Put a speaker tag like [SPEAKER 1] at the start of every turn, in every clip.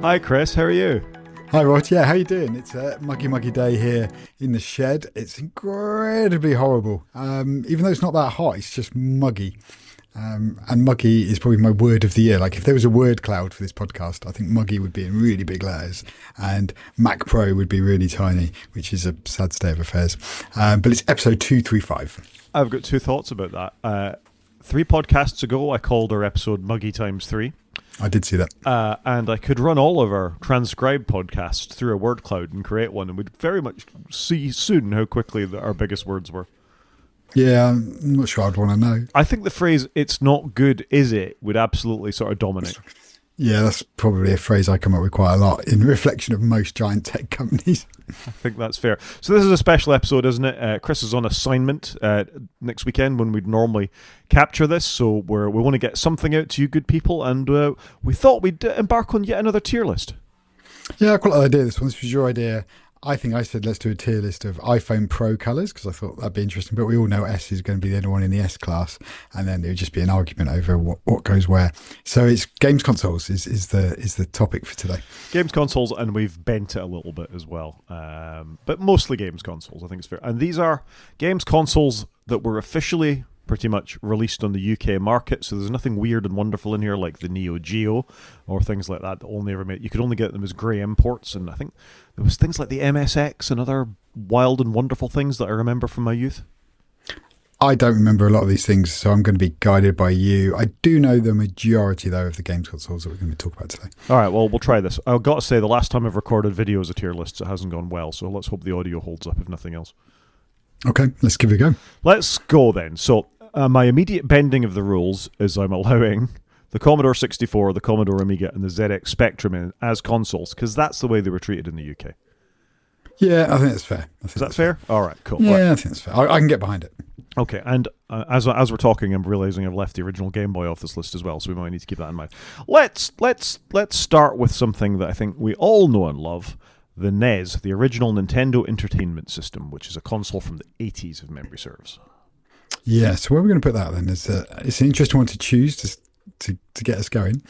[SPEAKER 1] Hi Chris, how are you?
[SPEAKER 2] Hi Rod, yeah, how you doing? It's a muggy day here in the shed. It's incredibly horrible. Even though it's not that hot, it's just muggy. And muggy is probably my word of the year. Like if there was a word cloud for this podcast, I think muggy would be in really big letters and Mac Pro would be really tiny, which is a sad state of affairs. But it's episode 235.
[SPEAKER 1] I've got two thoughts about that. 3 podcasts ago, I called our episode Muggy Times 3.
[SPEAKER 2] I did see that.
[SPEAKER 1] And I could run all of our transcribed podcasts through a word cloud and create one, and we'd very much see soon how quickly our biggest words were.
[SPEAKER 2] Yeah, I'm not sure I'd want to know.
[SPEAKER 1] I think the phrase, "it's not good, is it?" would absolutely sort of dominate.
[SPEAKER 2] Yeah, that's probably a phrase I come up with quite a lot in reflection of most giant tech companies.
[SPEAKER 1] I think that's fair. So this is a special episode, isn't it? Chris is on assignment next weekend when we'd normally capture this, so we want to get something out to you good people, and we thought we'd embark on yet another tier list.
[SPEAKER 2] Yeah, I quite like the idea. This was your idea. I think I said let's do a tier list of iPhone Pro colours because I thought that'd be interesting, but we all know S is going to be the only one in the S class, and then it would just be an argument over what goes where. So it's games consoles is the topic for today.
[SPEAKER 1] Games consoles, and we've bent it a little bit as well, but mostly games consoles, I think it's fair. And these are games consoles that were officially pretty much released on the UK market, so there's nothing weird and wonderful in here like the Neo Geo or things like that only ever made. You could only get them as grey imports, and I think there was things like the MSX and other wild and wonderful things that I remember from my youth.
[SPEAKER 2] I don't remember a lot of these things, so I'm going to be guided by you. I do know the majority, though, of the games consoles that we're going to talk about today.
[SPEAKER 1] All right, well, we'll try this. I've got to say, the last time I've recorded video as a tier list, it hasn't gone well, so let's hope the audio holds up, if nothing else.
[SPEAKER 2] Okay, let's give it a go.
[SPEAKER 1] Let's go then. So my immediate bending of the rules is I'm allowing the Commodore 64, the Commodore Amiga, and the ZX Spectrum in as consoles, because that's the way they were treated in the UK.
[SPEAKER 2] Yeah, I think that's fair.
[SPEAKER 1] Is that fair? All right, cool.
[SPEAKER 2] Yeah,
[SPEAKER 1] right.
[SPEAKER 2] I think that's fair. I can get behind it.
[SPEAKER 1] Okay, and as we're talking, I'm realizing I've left the original Game Boy off this list as well, so we might need to keep that in mind. Let's start with something that I think we all know and love. The NES, the original Nintendo Entertainment System, which is a console from the 80s, if memory serves.
[SPEAKER 2] Yeah, so where are we going to put that then? It's an interesting one to choose to get us going.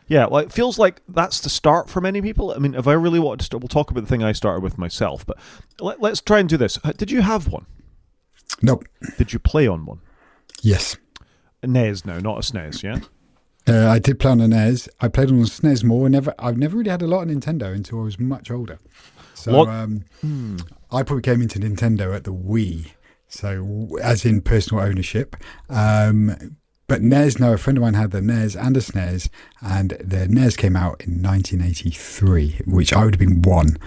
[SPEAKER 1] Yeah, well, it feels like that's the start for many people. I mean, if I really wanted to start, we'll talk about the thing I started with myself, but let's try and do this. Did you have one?
[SPEAKER 2] Nope.
[SPEAKER 1] Did you play on one?
[SPEAKER 2] Yes.
[SPEAKER 1] A NES now, not a SNES, yeah?
[SPEAKER 2] I did play on a NES. I played on a SNES more. I've never really had a lot of Nintendo until I was much older. So I probably came into Nintendo at the Wii, so as in personal ownership. But NES, no, a friend of mine had the NES and a SNES, and the NES came out in 1983, which I would have been 1.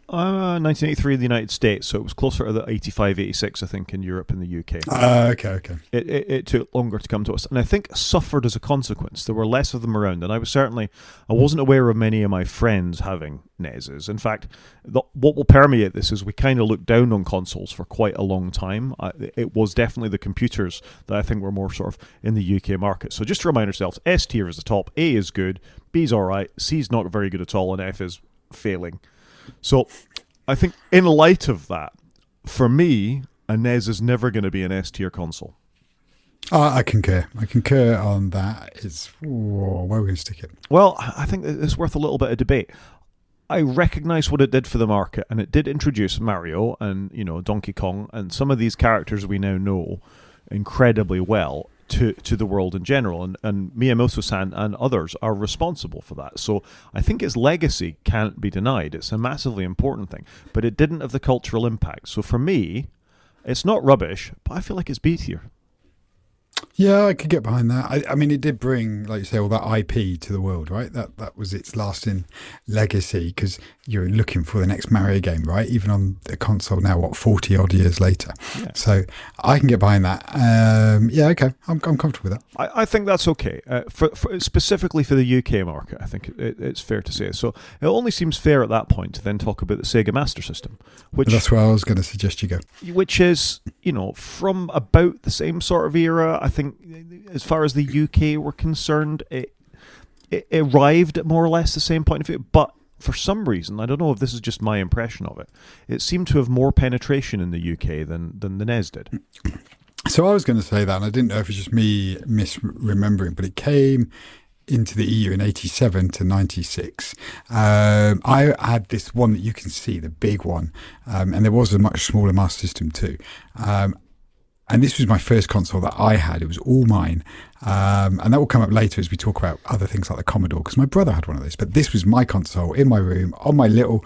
[SPEAKER 1] 1983 in the United States, so it was closer to the 85, 86, I think, in Europe and the UK.
[SPEAKER 2] Okay.
[SPEAKER 1] It took longer to come to us, and I think suffered as a consequence. There were less of them around, and I wasn't aware of many of my friends having NESs. In fact, what will permeate this is we kind of looked down on consoles for quite a long time. It was definitely the computers that I think were more sort of in the UK market. So just to remind ourselves, S tier is the top, A is good, B is all right, C is not very good at all, and F is failing. So I think in light of that, for me, a NES is never going to be an S-tier console.
[SPEAKER 2] I concur. On that. Where are we going to stick it?
[SPEAKER 1] Well, I think it's worth a little bit of debate. I recognise what it did for the market, and it did introduce Mario and Donkey Kong and some of these characters we now know incredibly well to the world in general, and Miyamoto-san and others are responsible for that. So I think its legacy can't be denied. It's a massively important thing, but it didn't have the cultural impact. So for me, it's not rubbish, but I feel like it's B tier.
[SPEAKER 2] Yeah, I could get behind that. I mean, it did bring, like you say, all that IP to the world, right? That was its lasting legacy, because you're looking for the next Mario game, right? Even on the console now, 40 odd years later. Yeah. So I can get behind that. Yeah, okay. I'm comfortable with that.
[SPEAKER 1] I think that's okay. For specifically for the UK market, I think it's fair to say. So it only seems fair at that point to then talk about the Sega Master System, which
[SPEAKER 2] that's where I was going to suggest you go.
[SPEAKER 1] Which is, from about the same sort of era. I think as far as the UK were concerned, it arrived at more or less the same point of view, but for some reason, I don't know if this is just my impression of it, it seemed to have more penetration in the UK than the NES did.
[SPEAKER 2] So I was going to say that, and I didn't know if it's just me misremembering, but it came into the EU in 87 to 96, I had this one that you can see, the big one, and there was a much smaller Master System too. And this was my first console that I had. It was all mine. And that will come up later as we talk about other things like the Commodore, because my brother had one of those. But this was my console in my room on my little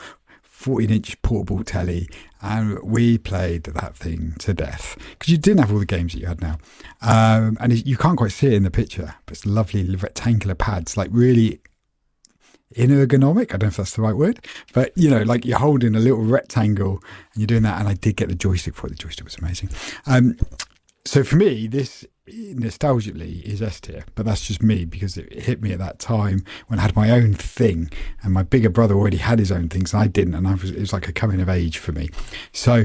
[SPEAKER 2] 14-inch portable telly, and we played that thing to death because you didn't have all the games that you had now. And you can't quite see it in the picture, but it's lovely rectangular pads, like really inergonomic. I don't know if that's the right word, but like you're holding a little rectangle and you're doing that. And I did get the joystick for it. The joystick was amazing. So for me, this nostalgically is S tier, but that's just me because it hit me at that time when I had my own thing, and my bigger brother already had his own things and I didn't, and it was like a coming of age for me. So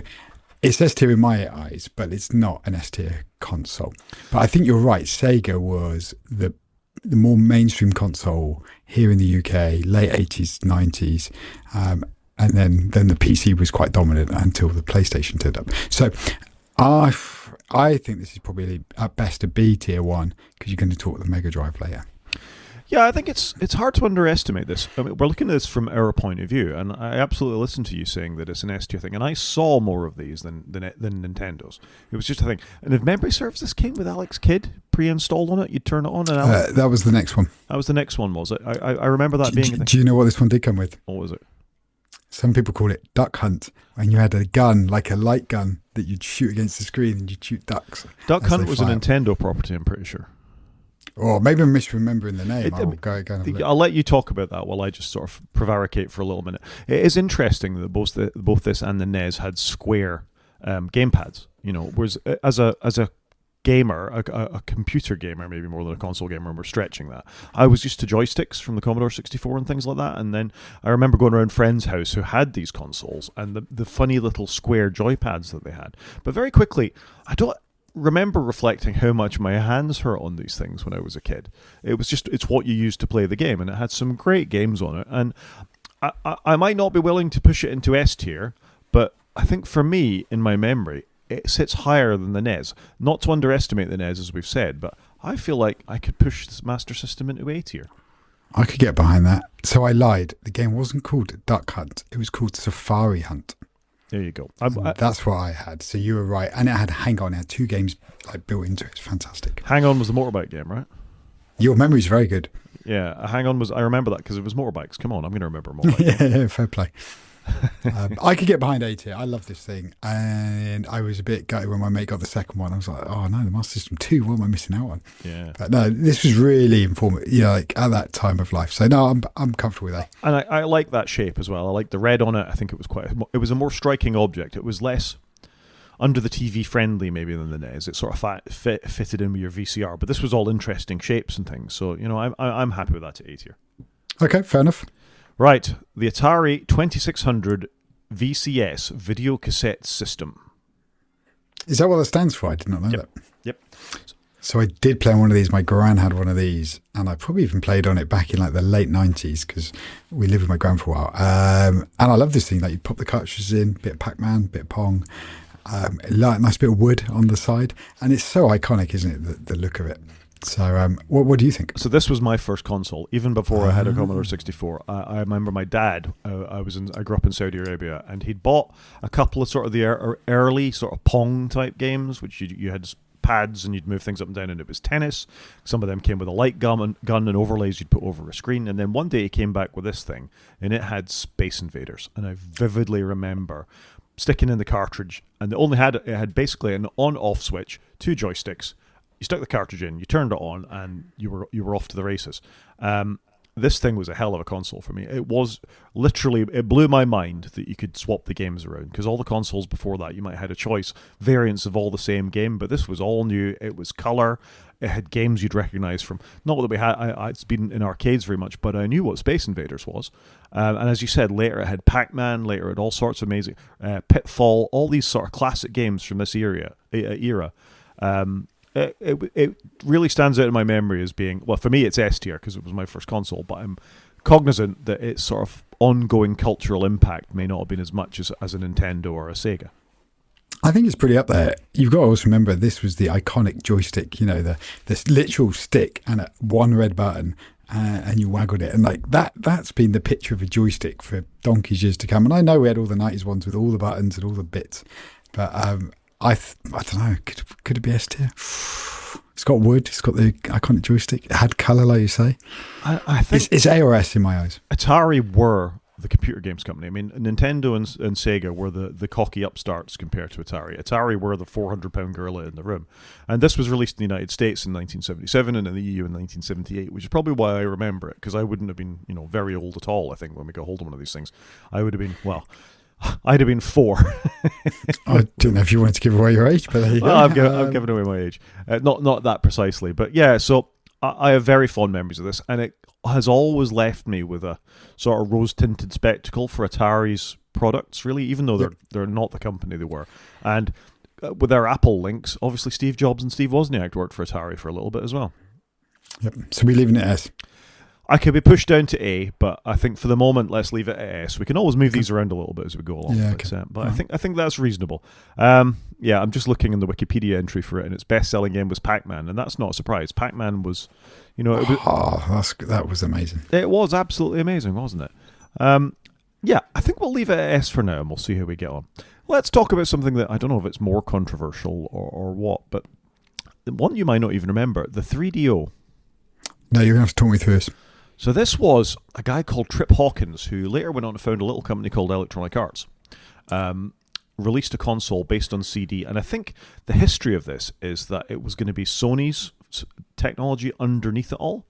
[SPEAKER 2] it's S tier in my eyes, but it's not an S tier console. But I think you're right. Sega was the more mainstream console here in the UK, late 80s, 90s. And then the PC was quite dominant until the PlayStation turned up. So I think this is probably at best a B tier one, because you're going to talk the Mega Drive later.
[SPEAKER 1] Yeah, I think it's hard to underestimate this. I mean, we're looking at this from our point of view, and I absolutely listened to you saying that it's an S tier thing, and I saw more of these than Nintendo's. It was just a thing. And if memory serves, this came with Alex Kidd pre-installed on it. You'd turn it on, and
[SPEAKER 2] that was the next one.
[SPEAKER 1] That was the next one, was it? I remember that being a thing.
[SPEAKER 2] Do you know what this one did come with?
[SPEAKER 1] What was it?
[SPEAKER 2] Some people call it Duck Hunt, when you had a gun, like a light gun, that you'd shoot against the screen and you'd shoot ducks.
[SPEAKER 1] Duck Hunt was a Nintendo property, I'm pretty sure.
[SPEAKER 2] Or maybe I'm misremembering the name. I'll
[SPEAKER 1] let you talk about that while I just sort of prevaricate for a little minute. It is interesting that both this and the NES had square gamepads. Whereas as a gamer, a computer gamer, maybe more than a console gamer, and we're stretching that. I was used to joysticks from the Commodore 64 and things like that, and then I remember going around friends' house who had these consoles and the funny little square joypads that they had. But very quickly, I don't remember reflecting how much my hands hurt on these things when I was a kid. It's what you used to play the game, and it had some great games on it. And I might not be willing to push it into S tier, but I think for me, in my memory, it sits higher than the NES. Not to underestimate the NES, as we've said, but I feel like I could push this Master System into A tier.
[SPEAKER 2] I could get behind that. So I lied. The game wasn't called Duck Hunt. It was called Safari Hunt.
[SPEAKER 1] There you go.
[SPEAKER 2] That's what I had. So you were right. And it had Hang On. It had two games built into it. It's fantastic.
[SPEAKER 1] Hang On was the motorbike game, right?
[SPEAKER 2] Your memory's very good.
[SPEAKER 1] Yeah, Hang On was... I remember that because it was motorbikes. Come on, I'm going to remember motorbikes.
[SPEAKER 2] Yeah, fair play. I could get behind A tier. I love this thing. And I was a bit gutted when my mate got the second one. I was like, oh no, the Master System 2, what am I missing out on? Yeah. But no, this was really informative, like at that time of life. So no, I'm comfortable with A.
[SPEAKER 1] And I like that shape as well. I like the red on it. I think it was a more striking object. It was less under the TV friendly maybe than the NES. It sort of fitted in with your VCR. But this was all interesting shapes and things. So, I'm happy with that at A tier.
[SPEAKER 2] Okay, fair enough.
[SPEAKER 1] Right, the Atari 2600 VCS video cassette system.
[SPEAKER 2] Is that what that stands for? I did not know that.
[SPEAKER 1] Yep.
[SPEAKER 2] So I did play on one of these. My gran had one of these, and I probably even played on it back in the late 90s because we lived with my gran for a while. And I love this thing. Like you pop the cartridges in, bit of Pac-Man, bit of Pong, nice bit of wood on the side, and it's so iconic, isn't it? The look of it. So, what do you think?
[SPEAKER 1] So this was my first console, even before I had a Commodore 64. I remember my dad. I grew up in Saudi Arabia, and he'd bought a couple of sort of the early sort of Pong type games, which you had pads and you'd move things up and down, and it was tennis. Some of them came with a light gun and overlays you'd put over a screen. And then one day he came back with this thing, and it had Space Invaders, and I vividly remember sticking in the cartridge, and it had basically an on-off switch, two joysticks. You stuck the cartridge in, you turned it on, and you were off to the races. This thing was a hell of a console for me. It was literally, it blew my mind that you could swap the games around, because all the consoles before that, you might have had a choice, variants of all the same game, but this was all new. It was color. It had games you'd recognize from, not that we had, it's been in arcades very much, but I knew what Space Invaders was. And as you said, later it had Pac-Man, later it had all sorts of amazing, Pitfall, all these sort of classic games from this era. It really stands out in my memory as being, well, for me it's S tier because it was my first console, but I'm cognizant that its sort of ongoing cultural impact may not have been as much as a Nintendo or a Sega.
[SPEAKER 2] I think it's pretty up there. You've got to also remember this was the iconic joystick, the literal stick and one red button, and you waggled it, and like that's been the picture of a joystick for donkey's years to come. And I know we had all the 90s ones with all the buttons and all the bits, but I don't know, could it be S tier? It's got wood, it's got the iconic joystick, it had colour, like you say.
[SPEAKER 1] I think
[SPEAKER 2] it's A or S in my eyes.
[SPEAKER 1] Atari were the computer games company. I mean, Nintendo and Sega were the cocky upstarts compared to Atari. Atari were the 400-pound gorilla in the room. And this was released in the United States in 1977 and in the EU in 1978, which is probably why I remember it, because I wouldn't have been, very old at all, I think, when we got hold of one of these things. I would have been, I'd have been 4.
[SPEAKER 2] I don't know if you wanted to give away your age, but there you go.
[SPEAKER 1] I've given away my age. Not that precisely. But yeah, so I have very fond memories of this, and it has always left me with a sort of rose-tinted spectacle for Atari's products, really, even though they're not the company they were. And with their Apple links, obviously Steve Jobs and Steve Wozniak worked for Atari for a little bit as well.
[SPEAKER 2] Yep. So we're leaving it S.
[SPEAKER 1] I could be pushed down to A, but I think for the moment, let's leave it at S. We can always move these around a little bit as we go along.
[SPEAKER 2] Yeah,
[SPEAKER 1] but I think that's reasonable. I'm just looking in the Wikipedia entry for it, and its best-selling game was Pac-Man, and that's not a surprise. Pac-Man was,
[SPEAKER 2] that was amazing.
[SPEAKER 1] It was absolutely amazing, wasn't it? I think we'll leave it at S for now, and we'll see how we get on. Let's talk about something that I don't know if it's more controversial or what, but one you might not even remember, the 3DO.
[SPEAKER 2] No, you're going to have to talk me through this.
[SPEAKER 1] So this was a guy called Trip Hawkins, who later went on to found a little company called Electronic Arts. Released a console based on CD, and I think the history of this is that it was going to be Sony's technology underneath it all.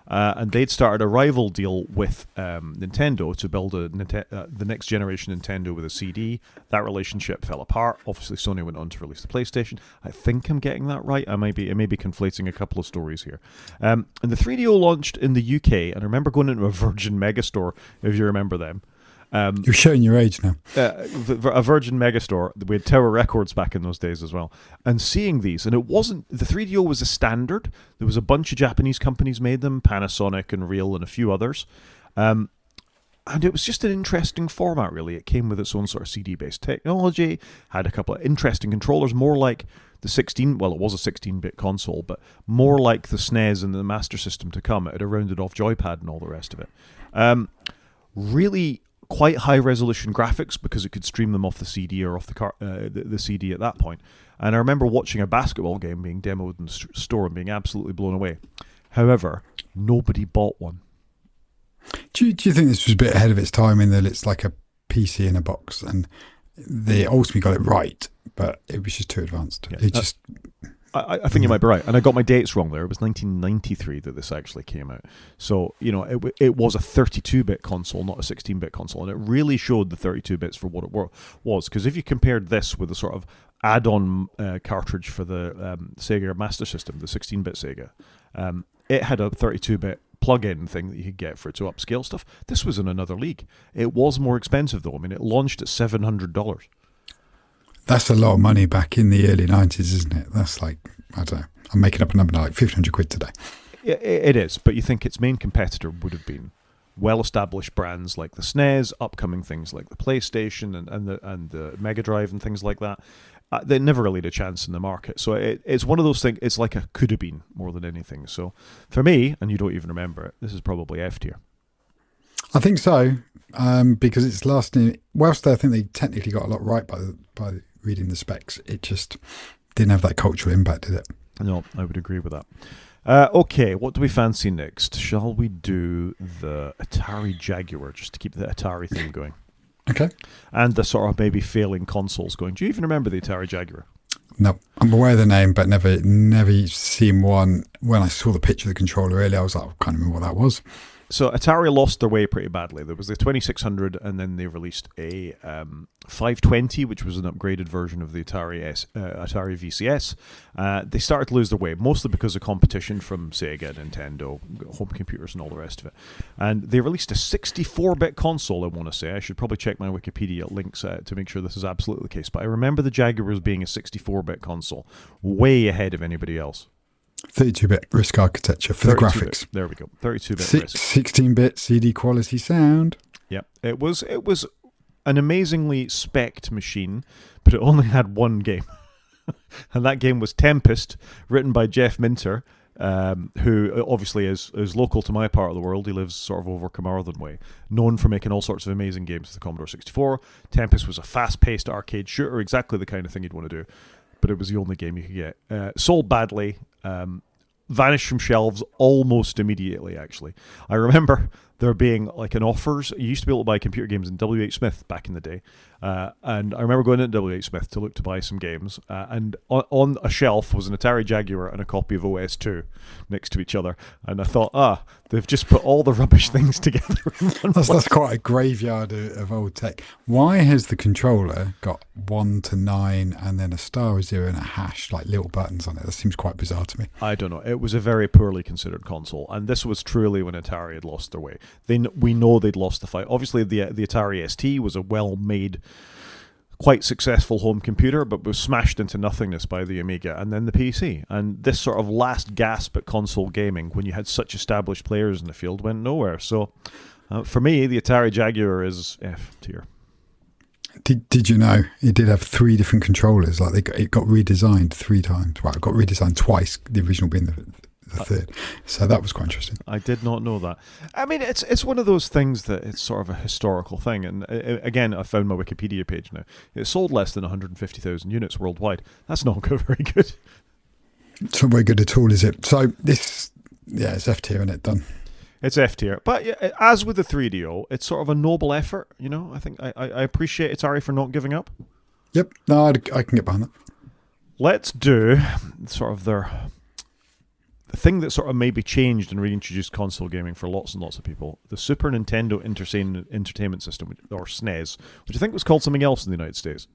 [SPEAKER 1] And they'd started a rival deal with Nintendo to build the next generation Nintendo with a CD. That relationship fell apart. Obviously, Sony went on to release the PlayStation. I think I'm getting that right. I may be conflating a couple of stories here. And the 3DO launched in the UK, and I remember going into a Virgin Megastore, if you remember them.
[SPEAKER 2] You're showing your age now.
[SPEAKER 1] A Virgin Megastore. We had Tower Records back in those days as well. And seeing these, and it wasn't, the 3DO was a standard. There was a bunch of Japanese companies made them, Panasonic and Real and a few others. And it was just an interesting format, really. It came with its own sort of CD-based technology, had a couple of interesting controllers, more like the 16, well, it was a 16-bit console, but more like the SNES and the Master System to come. It had a rounded-off joypad and all the rest of it. Really quite high-resolution graphics because it could stream them off the CD or off the CD at that point. And I remember watching a basketball game being demoed in the store and being absolutely blown away. However, nobody bought one.
[SPEAKER 2] Do you think this was a bit ahead of its time in that it's like a PC in a box, and they ultimately got it right, but it was just too advanced?
[SPEAKER 1] Yeah, I think you might be right, and I got my dates wrong there. It was 1993 that this actually came out. So, it was a 32-bit console, not a 16-bit console, and it really showed the 32 bits for what it was. Because if you compared this with a sort of add-on cartridge for the Sega Master System, the 16-bit Sega, it had a 32-bit plug-in thing that you could get for it to upscale stuff. This was in another league. It was more expensive, though. I mean, it launched at $700.
[SPEAKER 2] That's a lot of money back in the early 90s, isn't it? That's like, I don't know, I'm making up a number now, like 1,500 quid today.
[SPEAKER 1] It is, but you think its main competitor would have been well-established brands like the SNES, upcoming things like the PlayStation and the Mega Drive and things like that. They never really had a chance in the market. So it's one of those things, it's like a could have been more than anything. So for me, and you don't even remember it, this is probably F tier.
[SPEAKER 2] I think so, because it's lasting. Whilst I think they technically got a lot right by reading the specs, it just didn't have that cultural impact, did it?
[SPEAKER 1] No, I would agree with that. Okay, what do we fancy next? Shall we do the Atari Jaguar, just to keep the Atari theme going?
[SPEAKER 2] Okay. And
[SPEAKER 1] the sort of maybe failing consoles going. Do you even remember the Atari Jaguar?
[SPEAKER 2] No, I'm aware of the name, but never seen one. When I saw the picture of the controller earlier, I was like, I can't remember what that was.
[SPEAKER 1] So Atari lost their way pretty badly. There was the 2600, and then they released a 520, which was an upgraded version of the Atari VCS. They started to lose their way, mostly because of competition from Sega, Nintendo, home computers, and all the rest of it. And they released a 64-bit console, I want to say. I should probably check my Wikipedia links to make sure this is absolutely the case. But I remember the Jaguar as being a 64-bit console, way ahead of anybody else.
[SPEAKER 2] 32-bit RISC architecture for the graphics.
[SPEAKER 1] There we go. 32-bit RISC.
[SPEAKER 2] 16-bit CD quality sound.
[SPEAKER 1] Yeah, it was an amazingly spec'd machine, but it only had one game. And that game was Tempest, written by Jeff Minter, who obviously is local to my part of the world. He lives sort of over Carmarthen way, known for making all sorts of amazing games with the Commodore 64. Tempest was a fast-paced arcade shooter, exactly the kind of thing you'd want to do, but it was the only game you could get. Sold badly, vanished from shelves almost immediately, actually. I remember there being like an offers. You used to be able to buy computer games in W.H. Smith back in the day. And I remember going into W.H. Smith to look to buy some games. And on a shelf was an Atari Jaguar and a copy of OS2 next to each other. And I thought, they've just put all the rubbish things together in one place.
[SPEAKER 2] That's quite a graveyard of old tech. Why has the controller got 1 to 9 and then a star, a 0 and a hash, like little buttons on it? That seems quite bizarre to me.
[SPEAKER 1] I don't know. It was a very poorly considered console. And this was truly when Atari had lost their way. We know they'd lost the fight. Obviously, the Atari ST was a well-made, quite successful home computer, but was smashed into nothingness by the Amiga and then the PC. And this sort of last gasp at console gaming, when you had such established players in the field, went nowhere. So, for me, the Atari Jaguar is F tier.
[SPEAKER 2] Did you know it did have 3 different controllers? Like it got redesigned 3 times. Well, it got redesigned twice. The original being the third. So that was quite interesting.
[SPEAKER 1] I did not know that. I mean, it's one of those things that it's sort of a historical thing. And again, I found my Wikipedia page now. It sold less than 150,000 units worldwide. That's not very good.
[SPEAKER 2] It's not very good at all, is it? So this, it's F tier, isn't it? Done.
[SPEAKER 1] It's F tier. But as with the 3DO, it's sort of a noble effort. You know, I think I appreciate Atari for not giving up.
[SPEAKER 2] Yep. No, I can get behind that. Let's
[SPEAKER 1] do sort of the thing that sort of maybe changed and reintroduced console gaming for lots and lots of people, the Super Nintendo Entertainment System, or SNES, which I think was called something else in the United States.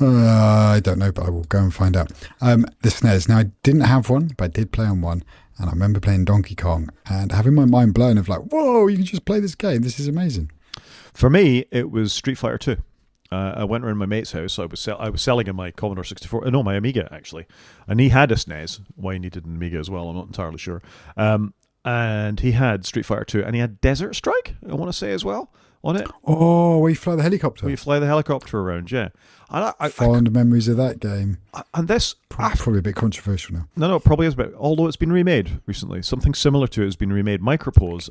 [SPEAKER 2] I don't know, but I will go and find out. The SNES. Now, I didn't have one, but I did play on one, and I remember playing Donkey Kong and having my mind blown of like, whoa, you can just play this game. This is amazing.
[SPEAKER 1] For me, it was Street Fighter 2. I went around my mate's house. I was selling him my Commodore 64. No, my Amiga, actually. And he had a SNES. Why he needed an Amiga as well, I'm not entirely sure. And he had Street Fighter 2. And he had Desert Strike, I want to say, as well, on it.
[SPEAKER 2] Oh, where you fly the helicopter.
[SPEAKER 1] Where you fly the helicopter around, yeah. And
[SPEAKER 2] Fond memories of that game.
[SPEAKER 1] And this...
[SPEAKER 2] Probably a bit controversial now.
[SPEAKER 1] No, it probably is a bit. Although it's been remade recently. Something similar to it has been remade. Microprose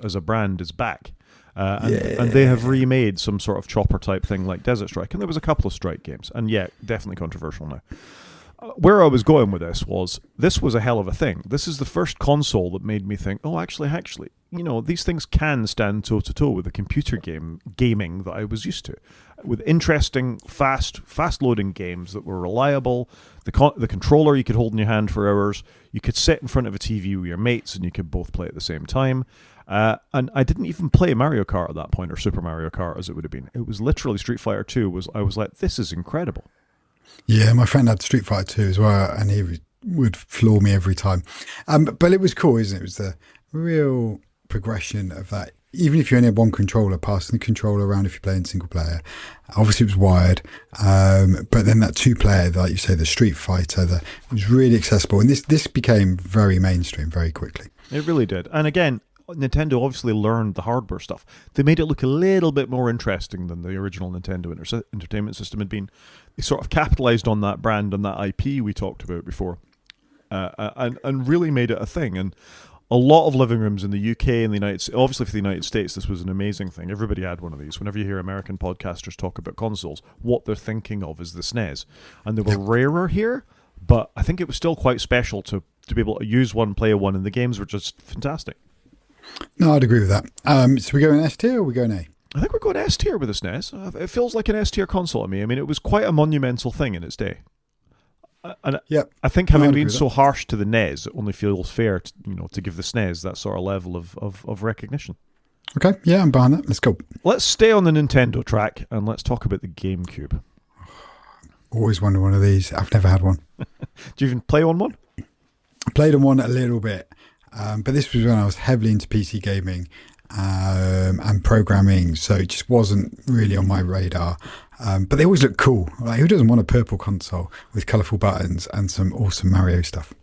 [SPEAKER 1] as a brand is back. And they have remade some sort of chopper type thing like Desert Strike, and there was a couple of Strike games, and definitely controversial now. Where I was going with this was a hell of a thing. This is the first console that made me think, actually, you know, these things can stand toe to toe with the computer gaming that I was used to, with interesting, fast loading games that were reliable. The controller you could hold in your hand for hours. You could sit in front of a TV with your mates, and you could both play at the same time. And I didn't even play Mario Kart at that point, or Super Mario Kart as it would have been. It was literally Street Fighter 2. I was like, this is incredible.
[SPEAKER 2] Yeah, my friend had Street Fighter 2 as well, and he would floor me every time. But it was cool, isn't it? It was the real progression of that. Even if you only had one controller, passing the controller around if you're playing single player. Obviously, it was wired. But then that 2-player, like you say, the Street Fighter, it was really accessible. And this became very mainstream very quickly. It
[SPEAKER 1] really did. And again, Nintendo obviously learned the hardware stuff. They made it look a little bit more interesting than the original Nintendo Entertainment System had been. They sort of capitalized on that brand and that IP we talked about before, and really made it a thing. And a lot of living rooms in the UK and the United States, obviously for the United States, this was an amazing thing. Everybody had one of these. Whenever you hear American podcasters talk about consoles, what they're thinking of is the SNES. And they were rarer here, but I think it was still quite special to be able to use one, play one, and the games were just fantastic.
[SPEAKER 2] No, I'd agree with that. So we go in S tier or we go in A?
[SPEAKER 1] I think we're going S tier with the SNES. It feels like an S tier console to me. I mean, it was quite a monumental thing in its day. And I think having been so harsh to the NES, it only feels fair to give the SNES that sort of level of recognition. Okay, yeah, I'm behind that. Let's go. Let's stay on the Nintendo track and let's talk about the GameCube.
[SPEAKER 2] Always wanted one of these. I've never had one.
[SPEAKER 1] Do you even play on one?
[SPEAKER 2] I played on one a little bit. But this was when I was heavily into PC gaming and programming, so it just wasn't really on my radar. But they always look cool. Like, who doesn't want a purple console with colourful buttons and some awesome Mario stuff?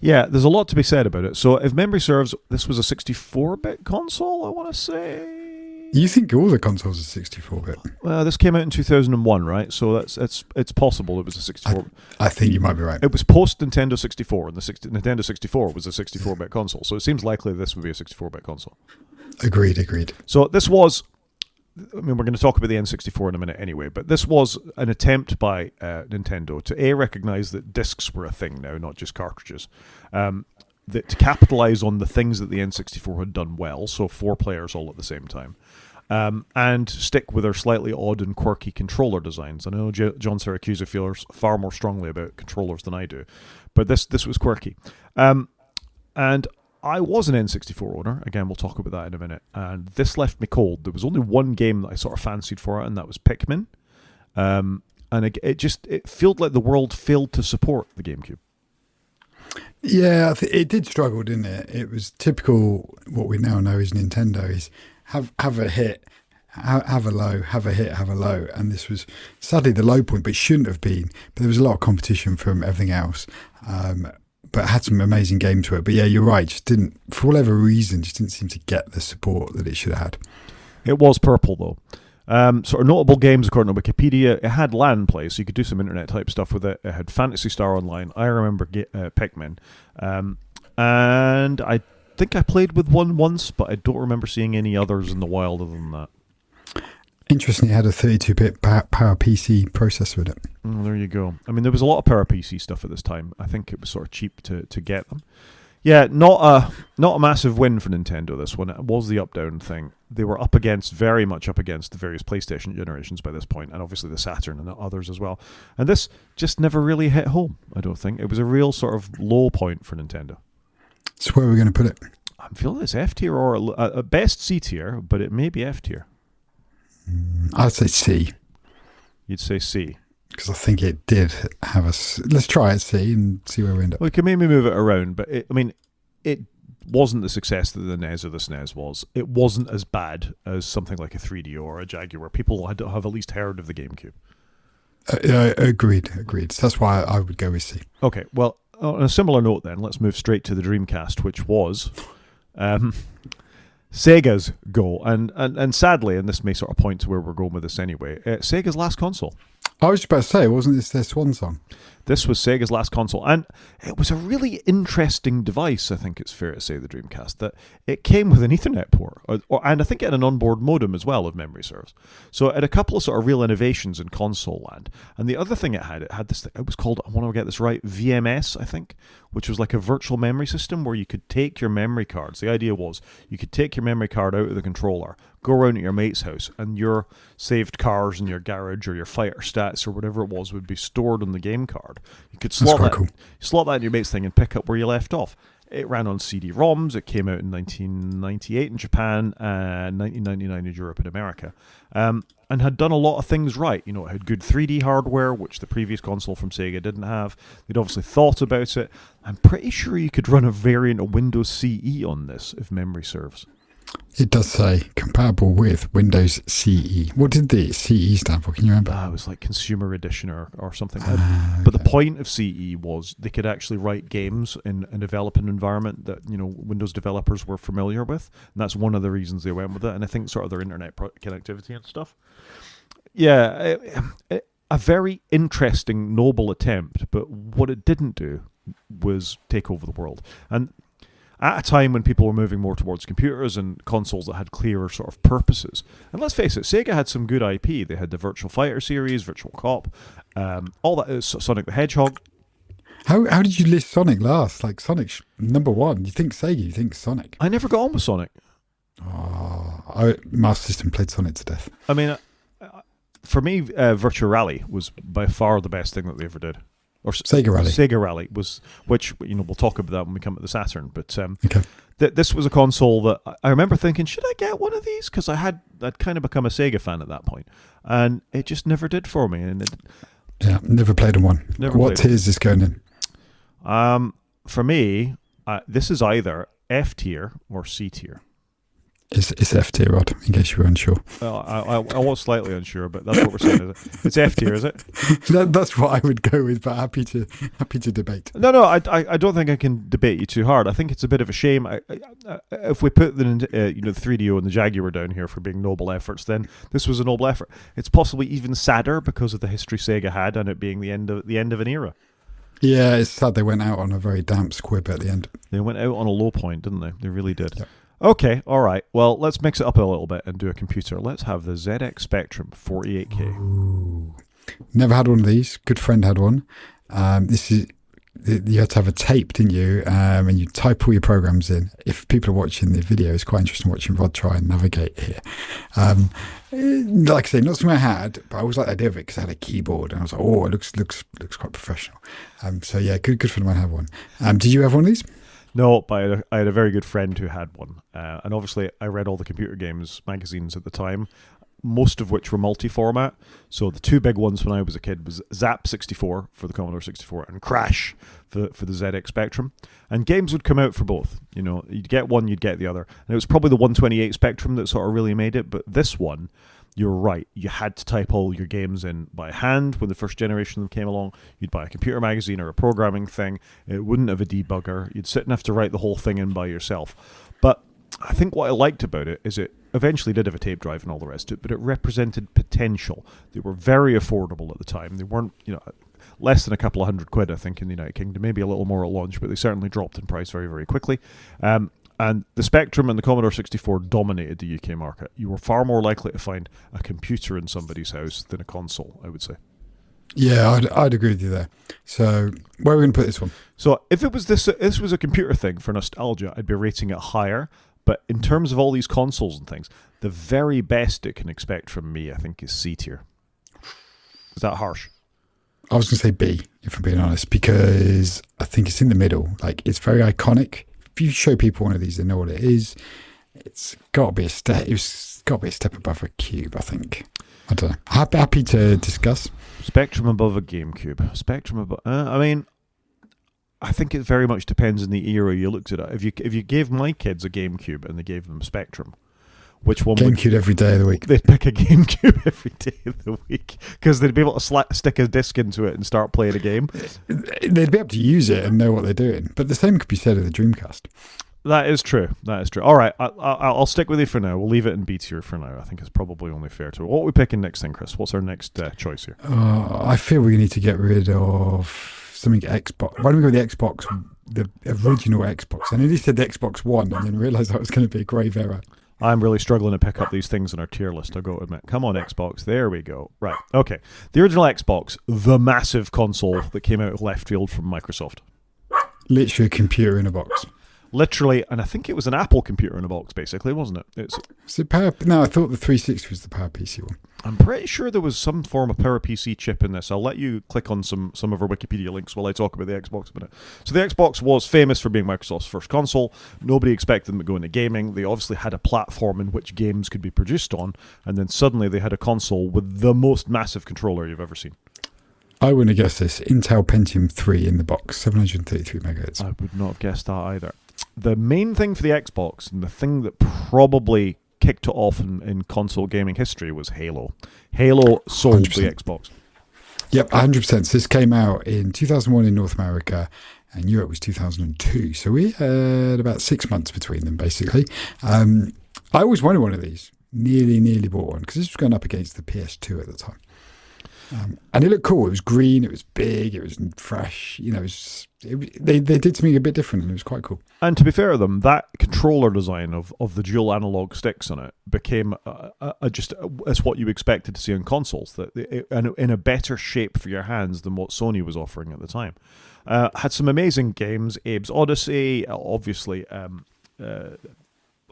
[SPEAKER 1] Yeah, there's a lot to be said about it. So if memory serves, this was a 64-bit console, I want to say.
[SPEAKER 2] You think all the consoles are 64-bit?
[SPEAKER 1] Well, this came out in 2001, right? So it's possible it was a 64.
[SPEAKER 2] I think you might be right.
[SPEAKER 1] It was post Nintendo 64, and the Nintendo 64 was a 64-bit console. So it seems likely this would be a 64-bit console.
[SPEAKER 2] Agreed.
[SPEAKER 1] So this was, I mean, we're going to talk about the N64 in a minute anyway, but this was an attempt by Nintendo to recognize that discs were a thing now, not just cartridges. That to capitalize on the things that the N64 had done well, so 4 players all at the same time, and stick with their slightly odd and quirky controller designs. I know John Syracuse feels far more strongly about controllers than I do, but this was quirky. And I was an N64 owner. Again, we'll talk about that in a minute. And this left me cold. There was only one game that I sort of fancied for it, and that was Pikmin. And it felt like the world failed to support the GameCube.
[SPEAKER 2] Yeah, it did struggle, didn't it? It was typical. What we now know is Nintendo is have a hit, have a low, have a hit, have a low, and this was sadly the low point, but it shouldn't have been. But there was a lot of competition from everything else, but had some amazing games to it. But yeah, you're right. Just didn't, for whatever reason, just didn't seem to get the support that it should have had.
[SPEAKER 1] It was purple though. Sort of notable games according to Wikipedia. It had LAN play, so you could do some internet type stuff with it. It had Phantasy Star Online. I remember Pikmin, and I think I played with one once, but I don't remember seeing any others in the wild other than that.
[SPEAKER 2] Interestingly, it had a 32-bit Power PC processor with it.
[SPEAKER 1] Oh, there you go. I mean, there was a lot of Power PC stuff at this time. I think it was sort of cheap to get them. Yeah, not a massive win for Nintendo, this one. It was the up-down thing. They were very much up against the various PlayStation generations by this point, and obviously the Saturn and others as well. And this just never really hit home, I don't think. It was a real sort of low point for Nintendo.
[SPEAKER 2] So where are we going to put it?
[SPEAKER 1] I'm feeling it's F tier or at best C tier, but it may be F tier.
[SPEAKER 2] I'd say C.
[SPEAKER 1] You'd say C.
[SPEAKER 2] Because I think it did have let's try it, C, and see where we end up.
[SPEAKER 1] Well, it can maybe move it around, but it wasn't the success that the NES or the SNES was. It wasn't as bad as something like a 3DO or a Jaguar. People had to have at least heard of the GameCube.
[SPEAKER 2] Agreed. So that's why I would go with C.
[SPEAKER 1] Okay, well, on a similar note then, let's move straight to the Dreamcast, which was Sega's go. And sadly, and this may sort of point to where we're going with this anyway, Sega's last console.
[SPEAKER 2] I was just about to say, wasn't this their swan song?
[SPEAKER 1] This was Sega's last console, and it was a really interesting device, I think it's fair to say, the Dreamcast, that it came with an Ethernet port, and I think it had an onboard modem as well, if memory serves. So it had a couple of sort of real innovations in console land. And the other thing it had this thing, it was called, I want to get this right, VMS, I think, which was like a virtual memory system where you could take your memory cards. The idea was you could take your memory card out of the controller, go around at your mate's house, and your saved cars in your garage or your fighter stats or whatever it was would be stored on the game card. You could slot that in your mate's thing and pick up where you left off. It ran on CD-ROMs. It came out in 1998 in Japan and 1999 in Europe and America, and had done a lot of things right. You know, it had good 3D hardware, which the previous console from Sega didn't have. They'd obviously thought about it. I'm pretty sure you could run a variant of Windows CE on this, if memory serves.
[SPEAKER 2] It does say compatible with Windows CE. What did the CE stand for? Can you remember?
[SPEAKER 1] It was like Consumer Edition or something. But the point of CE was they could actually write games in a developing environment that, you know, Windows developers were familiar with. And that's one of the reasons they went with it. And I think sort of their internet connectivity and stuff. Yeah, a very interesting, noble attempt. But what it didn't do was take over the world. And at a time when people were moving more towards computers and consoles that had clearer sort of purposes. And let's face it, Sega had some good IP. They had the Virtual Fighter series, Virtual Cop, all that is Sonic the Hedgehog.
[SPEAKER 2] How did you list Sonic last? Like Sonic's number one. You think Sega, you think Sonic.
[SPEAKER 1] I never got on with Sonic.
[SPEAKER 2] Oh, Master System played Sonic to death.
[SPEAKER 1] I mean, for me, Virtual Rally was by far the best thing that they ever did. Or Sega Rally was, which, you know, we'll talk about that when we come to the Saturn. But
[SPEAKER 2] okay.
[SPEAKER 1] This was a console that I remember thinking, should I get one of these? Because I'd kind of become a Sega fan at that point, and it just never did for me. And
[SPEAKER 2] never played on one. What tier is this going in?
[SPEAKER 1] For me, this is either F tier or C tier.
[SPEAKER 2] It's F tier, Rod, in case you were unsure.
[SPEAKER 1] I was slightly unsure, but that's what we're saying. Is it? It's F tier, is it?
[SPEAKER 2] That's what I would go with, but happy to debate.
[SPEAKER 1] No, I don't think I can debate you too hard. I think it's a bit of a shame. If we put the 3DO and the Jaguar down here for being noble efforts, then this was a noble effort. It's possibly even sadder because of the history Sega had and it being the end of an era.
[SPEAKER 2] Yeah, it's sad they went out on a very damp squib at the end.
[SPEAKER 1] They went out on a low point, didn't they? They really did.
[SPEAKER 2] Yep.
[SPEAKER 1] Okay, all right. Well, let's mix it up a little bit and do a computer. Let's have the ZX Spectrum 48K.
[SPEAKER 2] Ooh. Never had one of these. Good friend had one. You had to have a tape, didn't you? And you type all your programs in. If people are watching the video, it's quite interesting watching Rod try and navigate here. Like I say, not something I had, but I always liked the idea of it because I had a keyboard and I was like, oh, it looks quite professional. So yeah, good friend of mine had one. Did you have one of these?
[SPEAKER 1] No, but I had a very good friend who had one. And obviously, I read all the computer games magazines at the time, most of which were multi-format. So the two big ones when I was a kid was Zap 64 for the Commodore 64 and Crash for the ZX Spectrum. And games would come out for both. You know, you'd get one, you'd get the other. And it was probably the 128 Spectrum that sort of really made it. But this one, you're right. You had to type all your games in by hand when the first generation of them came along. You'd buy a computer magazine or a programming thing. It wouldn't have a debugger. You'd sit and have to write the whole thing in by yourself. But I think what I liked about it is it eventually did have a tape drive and all the rest of it, but it represented potential. They were very affordable at the time. They weren't, less than a couple of £100, I think, in the United Kingdom. Maybe a little more at launch, but they certainly dropped in price very, very quickly. And the Spectrum and the Commodore 64 dominated the UK market. You were far more likely to find a computer in somebody's house than a console, I would say.
[SPEAKER 2] Yeah, I'd agree with you there. So where are we going to put this one?
[SPEAKER 1] So if it was this was a computer thing for nostalgia, I'd be rating it higher. But in terms of all these consoles and things, the very best it can expect from me, I think, is C tier. Is that harsh?
[SPEAKER 2] I was going to say B, if I'm being honest, because I think it's in the middle. Like, it's very iconic. If you show people one of these, they know what it is. It's got to be a step. It's got to be a step above a cube, I think. I don't know. Happy to discuss.
[SPEAKER 1] Spectrum above a GameCube. Spectrum above. I think it very much depends on the era you looked at it. If you gave my kids a GameCube and they gave them Spectrum, which one
[SPEAKER 2] GameCube every day of the week?
[SPEAKER 1] They'd pick a GameCube every day of the week because they'd be able to stick a disc into it and start playing a game.
[SPEAKER 2] They'd be able to use it and know what they're doing. But the same could be said of the Dreamcast.
[SPEAKER 1] That is true. All right, I'll stick with you for now. We'll leave it in B tier for now. I think it's probably only fair to. What are we picking next then, Chris? What's our next choice here?
[SPEAKER 2] I feel we need to get rid of something Xbox. Why don't we go with the Xbox, the original Xbox? I nearly said the Xbox One and then realised that was going to be a grave error.
[SPEAKER 1] I'm really struggling to pick up these things in our tier list, I've got to admit. Come on, Xbox. There we go. Right, okay. The original Xbox, the massive console that came out of left field from Microsoft.
[SPEAKER 2] Literally a computer in a box.
[SPEAKER 1] Literally, and I think it was an Apple computer in a box, basically, wasn't it?
[SPEAKER 2] No, I thought the 360 was the Power PC one.
[SPEAKER 1] I'm pretty sure there was some form of Power PC chip in this. I'll let you click on some of our Wikipedia links while I talk about the Xbox a minute. So the Xbox was famous for being Microsoft's first console. Nobody expected them to go into gaming. They obviously had a platform in which games could be produced on, and then suddenly they had a console with the most massive controller you've ever seen.
[SPEAKER 2] I wouldn't have guessed this. Intel Pentium 3 in the box, 733 megahertz.
[SPEAKER 1] I would not have guessed that either. The main thing for the Xbox, and the thing that probably kicked it off in console gaming history, was Halo. Halo sold 100%. The Xbox.
[SPEAKER 2] Yep, 100%. So this came out in 2001 in North America, and Europe was 2002. So we had about 6 months between them, basically. I always wanted one of these. Nearly bought one, because this was going up against the PS2 at the time. And it looked cool. It was green, it was big, it was fresh. They did something a bit different, and it was quite cool. And
[SPEAKER 1] to be fair to them, that controller design of the dual analog sticks on it became it's what you expected to see on consoles, and in a better shape for your hands than what Sony was offering at the time. Had some amazing games, Abe's Odyssey, obviously.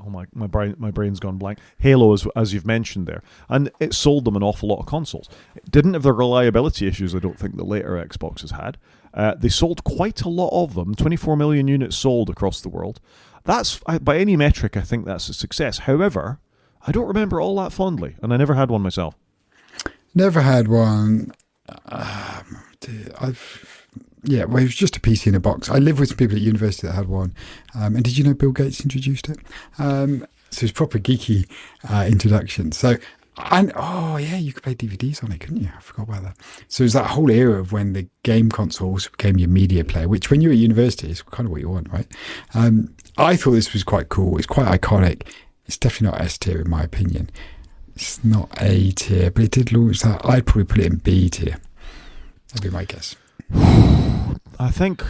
[SPEAKER 1] My brain's gone blank. Halo, as you've mentioned there, and it sold them an awful lot of consoles. It didn't have the reliability issues I don't think the later Xboxes had. They sold quite a lot of them. 24 million units sold across the world. That's, by any metric, I think that's a success. However, I don't remember all that fondly, and I never had one myself.
[SPEAKER 2] Never had one. Yeah, well, it was just a PC in a box. I lived with some people at university that had one. And did you know Bill Gates introduced it? So it's proper geeky introduction. So, and oh yeah, you could play DVDs on it, couldn't you? I forgot about that. So it was that whole era of when the game consoles became your media player, which when you're at university is kind of what you want, right? I thought this was quite cool. It's quite iconic. It's definitely not S tier in my opinion. It's not A tier, but it did launch that. I'd probably put it in B tier. That'd be my guess.
[SPEAKER 1] I think.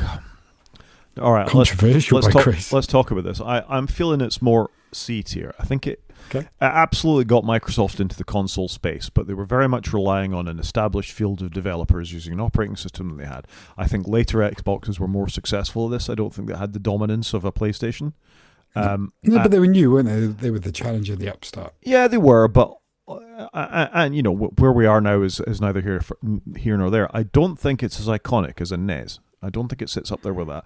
[SPEAKER 1] All right,
[SPEAKER 2] controversial by Chris.
[SPEAKER 1] Let's talk about this. I'm feeling it's more C tier. I think it absolutely got Microsoft into the console space, but they were very much relying on an established field of developers using an operating system that they had. I think later Xboxes were more successful at this. I don't think they had the dominance of a PlayStation.
[SPEAKER 2] No, but they were new, weren't they? They were the challenger, the upstart.
[SPEAKER 1] Yeah, they were, but and you know where we are now is neither here nor there. I don't think it's as iconic as a NES. I don't think it sits up there with that.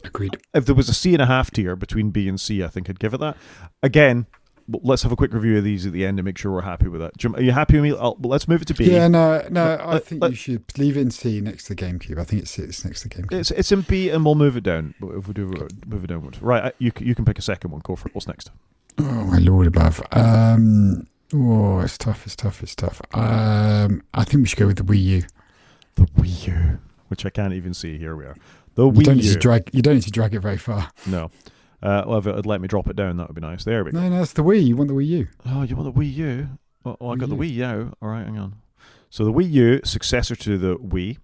[SPEAKER 2] Agreed.
[SPEAKER 1] If there was a C.5 tier between B and C, I think I'd give it that. Again, let's have a quick review of these at the end to make sure we're happy with that. Jim, are you happy with me? Let's move it to B.
[SPEAKER 2] Yeah, no. I think you should leave it in C next to the GameCube. I think it sits next to the GameCube.
[SPEAKER 1] It's in B, and we'll move it down. If we do move it downwards, right? You can pick a second one. Go for it. What's next?
[SPEAKER 2] Oh my lord above. It's tough. I think we should go with the Wii U.
[SPEAKER 1] The Wii U, which I can't even see. Here we are. The Wii
[SPEAKER 2] you don't
[SPEAKER 1] U.
[SPEAKER 2] need to drag it very far.
[SPEAKER 1] No. Well, if it would let me drop it down, that would be nice. There we go.
[SPEAKER 2] No, it's the Wii. You want the Wii U.
[SPEAKER 1] Oh, you want the Wii U? Oh, I got the Wii U. All right, hang on. So the Wii U, successor to the Wii.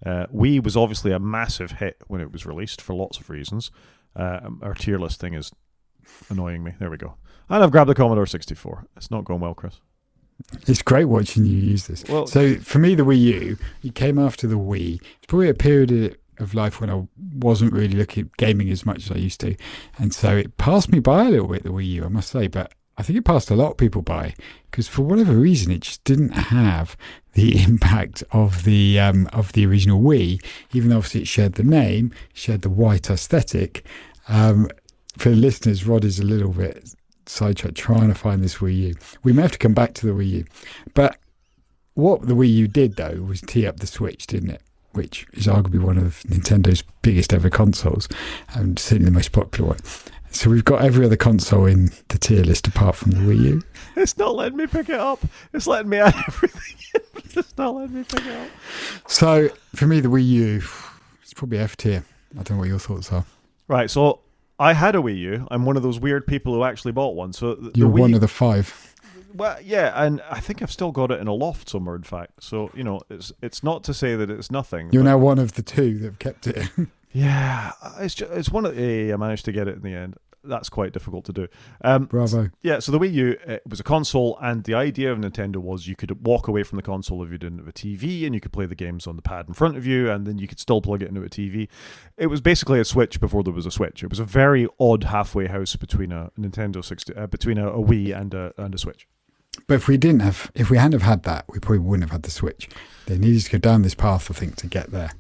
[SPEAKER 1] Wii was obviously a massive hit when it was released for lots of reasons. Our tier list thing is annoying me. There we go. And I've grabbed the Commodore 64. It's not going well, Chris.
[SPEAKER 2] It's great watching you use this. Well, so for me, the Wii U, it came after the Wii. It's probably a period of life when I wasn't really looking at gaming as much as I used to. And so it passed me by a little bit, the Wii U, I must say. But I think it passed a lot of people by because for whatever reason, it just didn't have the impact of the original Wii, even though obviously it shared the name, shared the white aesthetic. For the listeners, Rod is a little bit sidetracked trying to find this Wii U. We may have to come back to the Wii U. But what the Wii U did, though, was tee up the Switch, didn't it? Which is arguably one of Nintendo's biggest ever consoles and certainly the most popular one. So we've got every other console in the tier list apart from the Wii U.
[SPEAKER 1] It's not letting me pick it up. It's letting me add everything in, but it's not letting me pick it up.
[SPEAKER 2] So for me, the Wii U, it's probably F tier. I don't know what your thoughts are.
[SPEAKER 1] Right, so I had a Wii U. I'm one of those weird people who actually bought one. So
[SPEAKER 2] you're one of the 5.
[SPEAKER 1] Well, yeah, and I think I've still got it in a loft somewhere, in fact. So, you know, it's not to say that it's nothing.
[SPEAKER 2] You're now one of the 2 that have kept it.
[SPEAKER 1] Yeah, it's one of the... I managed to get it in the end. That's quite difficult to do.
[SPEAKER 2] Bravo.
[SPEAKER 1] Yeah, so the Wii U it was a console, and the idea of Nintendo was you could walk away from the console if you didn't have a TV, and you could play the games on the pad in front of you, and then you could still plug it into a TV. It was basically a Switch before there was a Switch. It was a very odd halfway house between a between a Wii and a Switch.
[SPEAKER 2] But if we hadn't have had that, we probably wouldn't have had the Switch. They needed to go down this path, I think, to get there.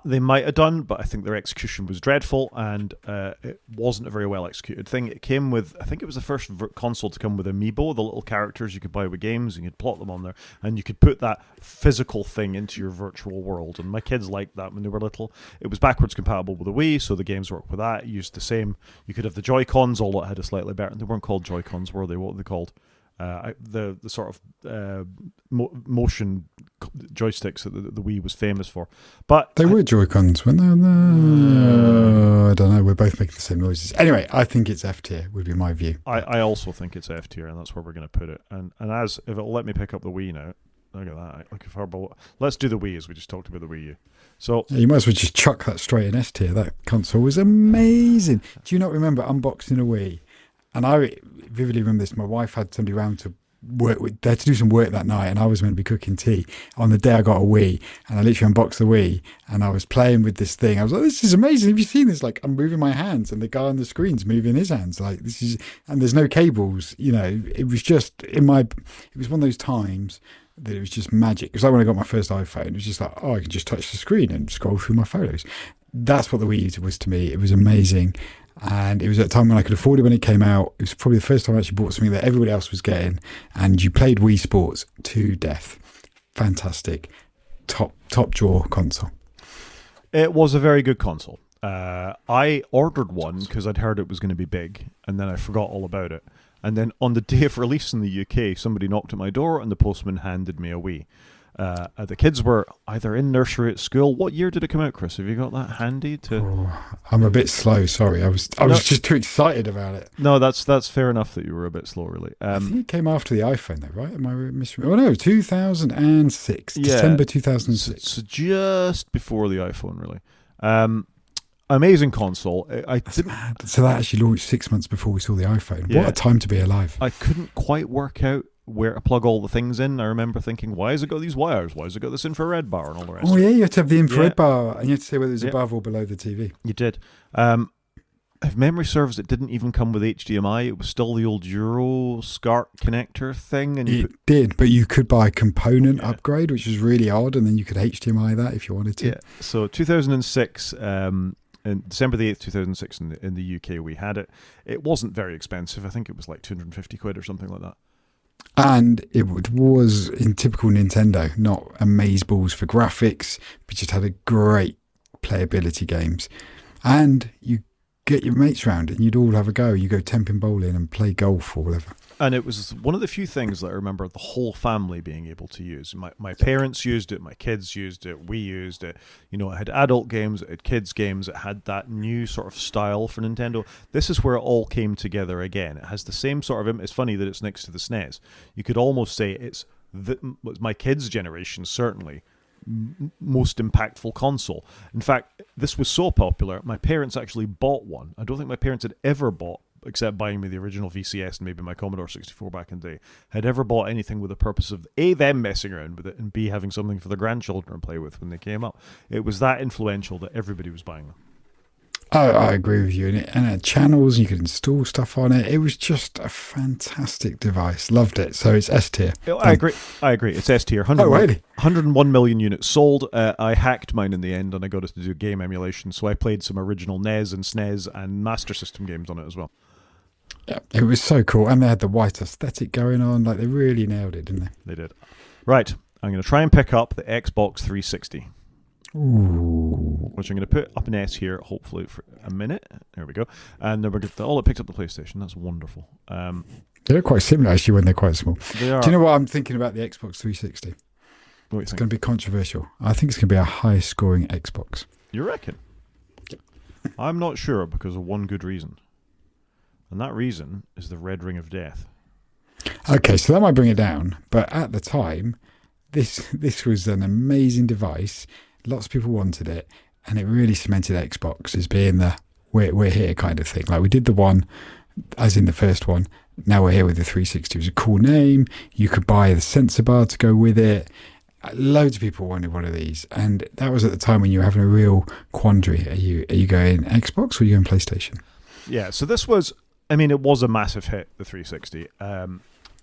[SPEAKER 1] They might have done, but I think their execution was dreadful, and it wasn't a very well executed thing. It came with, I think it was the first console to come with Amiibo, the little characters you could buy with games, and you could plot them on there, and you could put that physical thing into your virtual world. And my kids liked that when they were little. It was backwards compatible with the Wii, so the games worked with that. It used the same. You could have the Joy-Cons, although it had a slightly better. They weren't called Joy-Cons, were they? What were they called? The sort of motion joysticks that the Wii was famous for, but
[SPEAKER 2] they were Joy-Cons, weren't they? I don't know. We're both making the same noises. Anyway, I think it's F tier. Would be my view.
[SPEAKER 1] I also think it's F tier, and that's where we're going to put it. And as if it'll let me pick up the Wii now, look at that. Look far below. Let's do the Wii as we just talked about the Wii U. So
[SPEAKER 2] yeah, you might as well just chuck that straight in S tier. That console was amazing. Do you not remember unboxing a Wii? And I vividly remember this. My wife had somebody around to work with. They had to do some work that night, and I was meant to be cooking tea. On the day I got a Wii, and I literally unboxed the Wii, and I was playing with this thing. I was like, "This is amazing! Have you seen this? Like, I'm moving my hands, and the guy on the screen's moving his hands. Like, this is, and there's no cables. You know, it was just It was one of those times that it was just magic. It was like when I got my first iPhone. It was just like, oh, I can just touch the screen and scroll through my photos. That's what the Wii U was to me. It was amazing. And it was at a time when I could afford it when it came out. It was probably the first time I actually bought something that everybody else was getting. And you played Wii Sports to death. Fantastic. Top drawer console.
[SPEAKER 1] It was a very good console. I ordered one because I'd heard it was going to be big, and then I forgot all about it. And then on the day of release in the UK, somebody knocked at my door, and the postman handed me a Wii. The kids were either in nursery at school. What year did it come out, Chris? Have you got that handy?
[SPEAKER 2] I'm a bit slow. Sorry, I was just too excited about it.
[SPEAKER 1] No, that's fair enough that you were a bit slow, really.
[SPEAKER 2] I think it came after the iPhone, though, right? Am I misremembering? Oh no, 2006,
[SPEAKER 1] Yeah.
[SPEAKER 2] December 2006.
[SPEAKER 1] So just before the iPhone, really. Amazing console. I didn't.
[SPEAKER 2] So that actually launched 6 months before we saw the iPhone.
[SPEAKER 1] Yeah.
[SPEAKER 2] What a time to be alive!
[SPEAKER 1] I couldn't quite work out where to plug all the things in. I remember thinking, why has it got these wires? Why has it got this infrared bar and all the rest?
[SPEAKER 2] Oh yeah, you had to have the infrared
[SPEAKER 1] Yeah.
[SPEAKER 2] bar, and you had to say whether it was
[SPEAKER 1] Yeah.
[SPEAKER 2] above or below the TV.
[SPEAKER 1] You did. If memory serves, it didn't even come with HDMI. It was still the old Euro SCART connector thing. And
[SPEAKER 2] It did, but you could buy a component upgrade, which was really odd, and then you could HDMI that if you wanted to.
[SPEAKER 1] Yeah. So 2006, in December the 8th, 2006, in the UK, we had it. It wasn't very expensive. I think it was like 250 quid or something like that.
[SPEAKER 2] And it was in typical Nintendo, not amazeballs for graphics, but just had a great playability games. And you get your mates round and you'd all have a go. You go temping bowling and play golf or whatever.
[SPEAKER 1] And it was one of the few things that I remember the whole family being able to use. My parents used it, my kids used it, we used it. You know, it had adult games, it had kids games, it had that new sort of style for Nintendo. This is where it all came together again. It has the same sort of... It's funny that it's next to the SNES. You could almost say it's my kids' generation, certainly, most impactful console. In fact, this was so popular, my parents actually bought one. I don't think my parents had ever bought, except buying me the original VCS and maybe my Commodore 64 back in the day, had ever bought anything with the purpose of A, them messing around with it, and B, having something for the grandchildren to play with when they came up. It was that influential that everybody was buying them.
[SPEAKER 2] I agree with you. And it had channels, you could install stuff on it. It was just a fantastic device. Loved it. So it's S tier.
[SPEAKER 1] I agree. It's S tier. 101 million units sold. I hacked mine in the end, and I got it to do game emulation. So I played some original NES and SNES and Master System games on it as well.
[SPEAKER 2] Yeah, it was so cool. And they had the white aesthetic going on. Like, they really nailed it, didn't they?
[SPEAKER 1] They did. Right. I'm going to try and pick up the Xbox 360.
[SPEAKER 2] Ooh.
[SPEAKER 1] Which I'm going to put up an S here, hopefully, for a minute. There we go. And then we're going to... it picked up the PlayStation. That's wonderful.
[SPEAKER 2] They're quite similar, actually, when they're quite small.
[SPEAKER 1] They are.
[SPEAKER 2] Do you know what I'm thinking about the Xbox 360?
[SPEAKER 1] What do you
[SPEAKER 2] It's
[SPEAKER 1] think?
[SPEAKER 2] going to be controversial. I think it's going to be a high-scoring Xbox.
[SPEAKER 1] You reckon? I'm not sure because of one good reason. And that reason is the Red Ring of Death.
[SPEAKER 2] Okay, so that might bring it down. But at the time, this was an amazing device. Lots of people wanted it. And it really cemented Xbox as being the we're here kind of thing. Like, we did the one, as in the first one. Now we're here with the 360. It was a cool name. You could buy the sensor bar to go with it. Loads of people wanted one of these. And that was at the time when you were having a real quandary. Are you going Xbox or are you going PlayStation?
[SPEAKER 1] Yeah, so this was... it was a massive hit, the 360.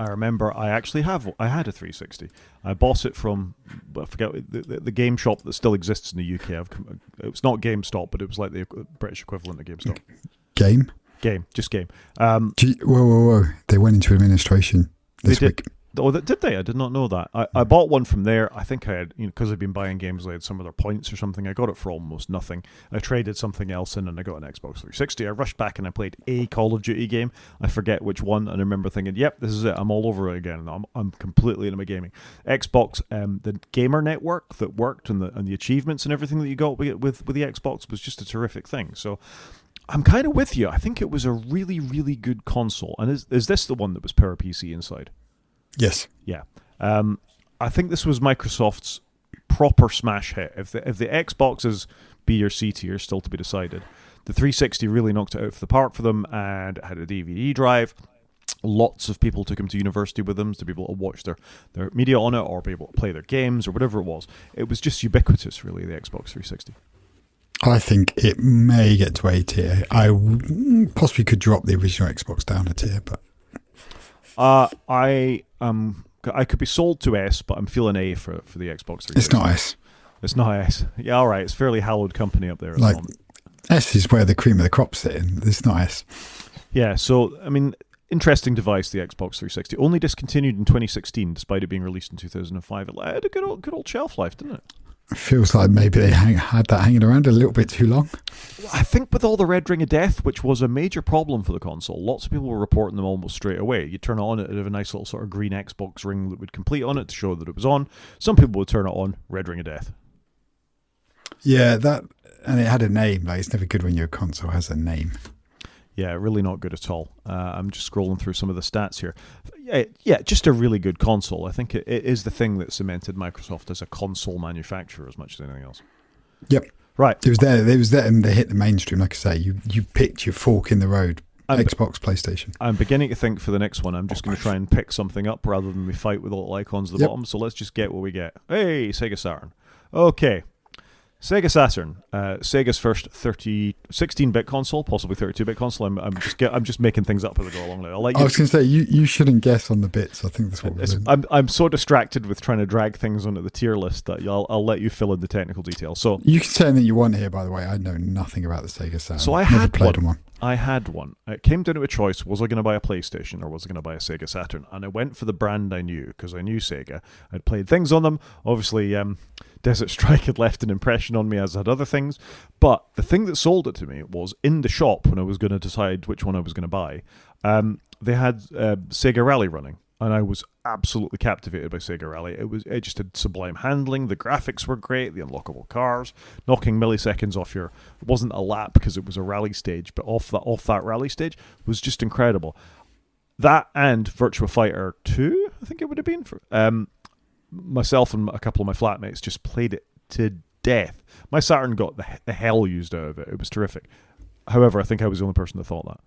[SPEAKER 1] I remember I had a 360. I bought it from, I forget, the game shop that still exists in the UK. It's not GameStop, but it was like the British equivalent of GameStop.
[SPEAKER 2] Game. Whoa. They went into administration this week.
[SPEAKER 1] Oh, did they? I did not know that. I bought one from there. I think I had, because I'd been buying games, I had some of their points or something. I got it for almost nothing. I traded something else in and I got an Xbox 360. I rushed back and I played a Call of Duty game. I forget which one. And I remember thinking, yep, this is it. I'm all over it again. I'm completely into my gaming. Xbox, the gamer network that worked and the achievements and everything that you got with the Xbox was just a terrific thing. So I'm kind of with you. I think it was a really, really good console. And is this the one that was PowerPC inside?
[SPEAKER 2] Yes.
[SPEAKER 1] Yeah. I think this was Microsoft's proper smash hit. If the Xbox is B or C tier, still to be decided, the 360 really knocked it out of the park for them, and it had a DVD drive. Lots of people took them to university with them to be able to watch their media on it or be able to play their games or whatever it was. It was just ubiquitous, really, the Xbox 360.
[SPEAKER 2] I think it may get to A tier. I possibly could drop the original Xbox down a tier, but...
[SPEAKER 1] I could be sold to S, but I'm feeling A for the Xbox 360.
[SPEAKER 2] It's not S.
[SPEAKER 1] It's not S. Yeah, all right. It's fairly hallowed company up there at the moment.
[SPEAKER 2] S is where the cream of the crop sit in. It's not S.
[SPEAKER 1] Yeah, so, interesting device, the Xbox 360. Only discontinued in 2016, despite it being released in 2005. It had a good old shelf life, didn't it?
[SPEAKER 2] Feels like maybe they had that hanging around a little bit too long.
[SPEAKER 1] I think with all the Red Ring of Death, which was a major problem for the console, lots of people were reporting them almost straight away. You turn it on, it would have a nice little sort of green Xbox ring that would complete on it to show that it was on. Some people would turn it on, Red Ring of Death.
[SPEAKER 2] Yeah, and it had a name. Like, it's never good when your console has a name.
[SPEAKER 1] Yeah, really not good at all. I'm just scrolling through some of the stats here. Yeah, just a really good console. I think it is the thing that cemented Microsoft as a console manufacturer as much as anything else.
[SPEAKER 2] Yep.
[SPEAKER 1] Right.
[SPEAKER 2] It was there, and they hit the mainstream. Like I say, you picked your fork in the road. Xbox, PlayStation.
[SPEAKER 1] I'm beginning to think for the next one, I'm just going to try and pick something up rather than we fight with all icons at the bottom. So let's just get what we get. Hey, Sega Saturn. Okay. Sega Saturn, Sega's first 16-bit console, possibly 32-bit console. I'm just making things up as I go along. I
[SPEAKER 2] was going to say you shouldn't guess on the bits. I think that's what we're doing.
[SPEAKER 1] I'm so distracted with trying to drag things onto the tier list that I'll let you fill in the technical details. So
[SPEAKER 2] you can say anything you want here. By the way, I know nothing about the Sega Saturn.
[SPEAKER 1] So I had one. I had one. It came down to a choice: was I going to buy a PlayStation or was I going to buy a Sega Saturn? And I went for the brand I knew because I knew Sega. I'd played things on them. Obviously, Desert Strike had left an impression on me, as had other things. But the thing that sold it to me was in the shop when I was going to decide which one I was going to buy. They had Sega Rally running, and I was absolutely captivated by Sega Rally. It just had sublime handling. The graphics were great. The unlockable cars, knocking milliseconds off your. It wasn't a lap because it was a rally stage, but off that rally stage was just incredible. That and Virtua Fighter 2, I think it would have been for. Myself and a couple of my flatmates just played it to death. My Saturn got the hell used out of it. It was terrific. However, I think I was the only person that thought that.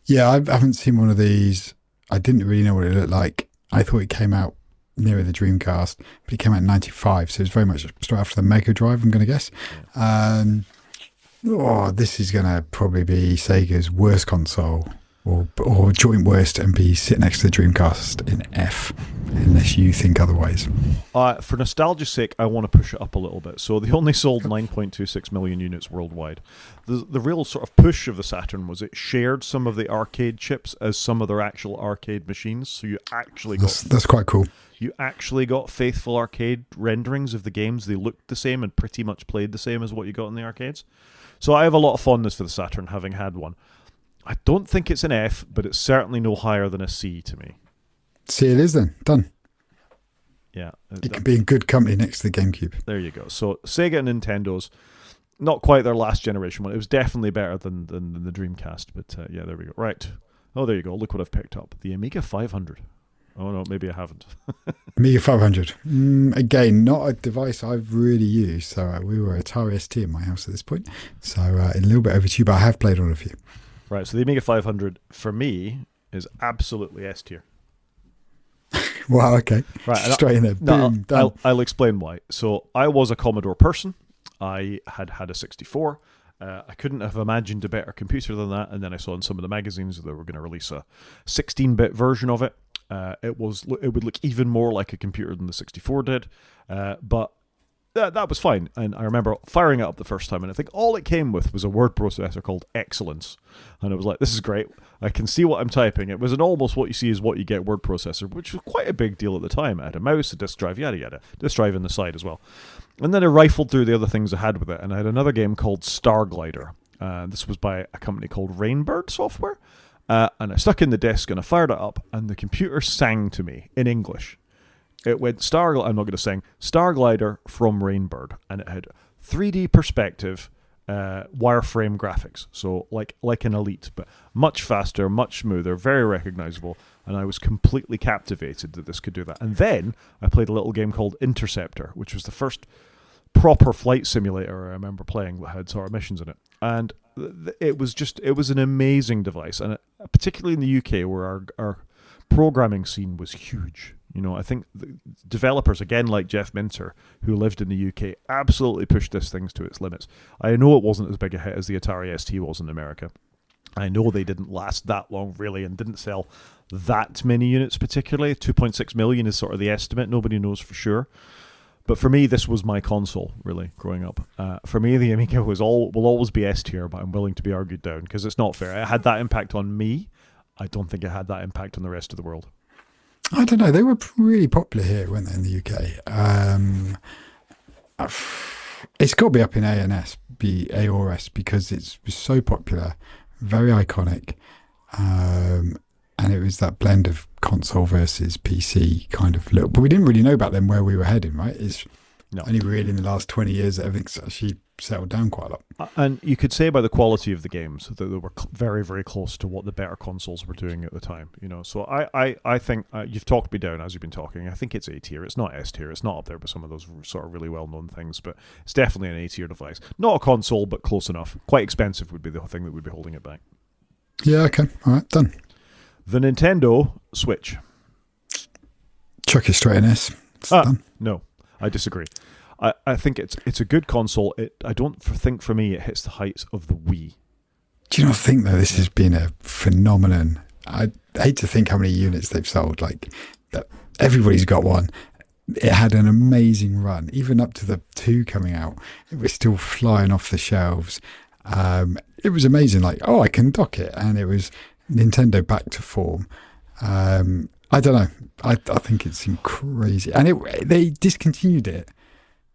[SPEAKER 2] Yeah, I haven't seen one of these. I didn't really know what it looked like. I thought it came out nearer the Dreamcast, but it came out in 95, so it was very much straight after the Mega Drive, I'm going to guess. Yeah. This is going to probably be Sega's worst console. Or joint worst and be sit next to the Dreamcast in F, unless you think otherwise.
[SPEAKER 1] For nostalgia's sake, I want to push it up a little bit. So they only sold 9.26 million units worldwide. The real sort of push of the Saturn was it shared some of the arcade chips as some of their actual arcade machines. So you actually got...
[SPEAKER 2] That's quite cool.
[SPEAKER 1] You actually got faithful arcade renderings of the games. They looked the same and pretty much played the same as what you got in the arcades. So I have a lot of fondness for the Saturn, having had one. I don't think it's an F, but it's certainly no higher than a C to me.
[SPEAKER 2] C it is then. Done.
[SPEAKER 1] Yeah.
[SPEAKER 2] It could be in good company next to the GameCube.
[SPEAKER 1] There you go. So Sega and Nintendo's, not quite their last generation one. It was definitely better than the Dreamcast, but yeah, there we go. Right. Oh, there you go. Look what I've picked up. The Amiga 500. Oh, no, maybe I haven't.
[SPEAKER 2] Amiga 500. Again, not a device I've really used. So we were Atari ST in my house at this point. So a little bit over to you, but I have played on a few.
[SPEAKER 1] Right, so the Amiga 500 for me is absolutely S tier.
[SPEAKER 2] Wow, okay.
[SPEAKER 1] Right,
[SPEAKER 2] straight in there. Boom, done.
[SPEAKER 1] I'll explain why. So I was a Commodore person. I had a 64. I couldn't have imagined a better computer than that. And then I saw in some of the magazines that they were going to release a 16-bit version of it. It would look even more like a computer than the 64 did. But that was fine. And I remember firing it up the first time, and I think all it came with was a word processor called Excellence. And it was like, this is great. I can see what I'm typing. It was an almost what you see is what you get word processor, which was quite a big deal at the time. It had a mouse, a disk drive, yada yada. Disk drive in the side as well. And then I rifled through the other things I had with it, and I had another game called Starglider. This was by a company called Rainbird Software. And I stuck in the disk, and I fired it up, and the computer sang to me in English. It went I'm not going to sing, Starglider from Rainbird, and it had 3D perspective, wireframe graphics, so like an Elite, but much faster, much smoother, very recognizable, and I was completely captivated that this could do that. And then I played a little game called Interceptor, which was the first proper flight simulator I remember playing that had sort of missions in it, and it was an amazing device, and particularly in the UK where our programming scene was huge. You know, I think the developers, again, like Jeff Minter, who lived in the UK, absolutely pushed this thing to its limits. I know it wasn't as big a hit as the Atari ST was in America. I know they didn't last that long, really, and didn't sell that many units particularly. 2.6 million is sort of the estimate. Nobody knows for sure. But for me, this was my console, really, growing up. For me, the Amiga will always be S tier, but I'm willing to be argued down, because it's not fair. It had that impact on me. I don't think it had that impact on the rest of the world.
[SPEAKER 2] I don't know. They were really popular here, weren't they, in the UK? It's got to be up in A or S because it's so popular, very iconic, and it was that blend of console versus PC kind of look. But we didn't really know back then where we were heading, right? It's only really in the last 20 years that everything's actually settled down quite a lot.
[SPEAKER 1] And you could say by the quality of the games that they were very, very close to what the better consoles were doing at the time. So I think you've talked me down as you've been talking. I think it's A tier. It's not S tier. It's not up there with some of those sort of really well known things, but it's definitely an A tier device. Not a console, but close enough. Quite expensive would be the thing that would be holding it back.
[SPEAKER 2] Yeah. Okay. All right. Done.
[SPEAKER 1] The Nintendo Switch.
[SPEAKER 2] Chuck it straight in S. It's done.
[SPEAKER 1] No, I disagree. I think it's a good console. I don't think for me it hits the heights of the Wii.
[SPEAKER 2] Do you not think though this has been a phenomenon? I hate to think how many units they've sold. Like that, everybody's got one. It had an amazing run, even up to the 2 coming out. It was still flying off the shelves. It was amazing. Like, oh, I can dock it, and it was Nintendo back to form. I don't know. I think it's crazy, and they discontinued it.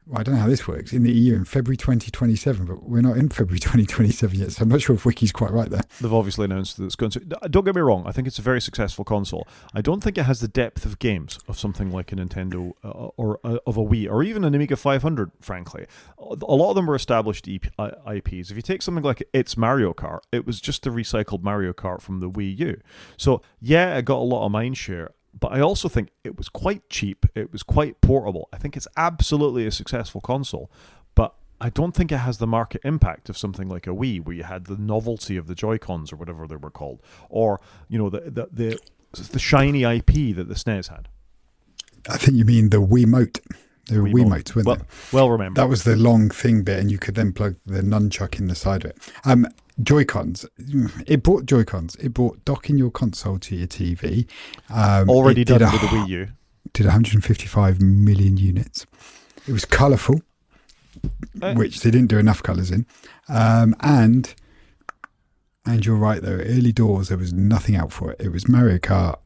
[SPEAKER 2] Well, I don't know how this works in the EU in February 2027, but we're not in February 2027 yet, so I'm not sure if Wiki's quite right there.
[SPEAKER 1] They've obviously announced that it's going to... Don't get me wrong, I think it's a very successful console. I don't think it has the depth of games of something like a Nintendo or of a Wii, or even an Amiga 500, frankly. A lot of them were established IPs. If you take something like It's Mario Kart, it was just the recycled Mario Kart from the Wii U. So, yeah, it got a lot of mindshare. But I also think it was quite cheap. It was quite portable. I think it's absolutely a successful console. But I don't think it has the market impact of something like a Wii, where you had the novelty of the Joy-Cons or whatever they were called, or the shiny IP that the SNES had.
[SPEAKER 2] I think you mean the Wiimote. They were Wiimotes, weren't they?
[SPEAKER 1] Well remembered.
[SPEAKER 2] That was the long thing bit, and you could then plug the nunchuck in the side of it. Joy-Cons. It brought Joy-Cons. It brought docking your console to your TV.
[SPEAKER 1] Already done with the Wii U.
[SPEAKER 2] Did 155 million units. It was colourful, which they didn't do enough colours in. And you're right, though. Early doors, there was nothing out for it. It was Mario Kart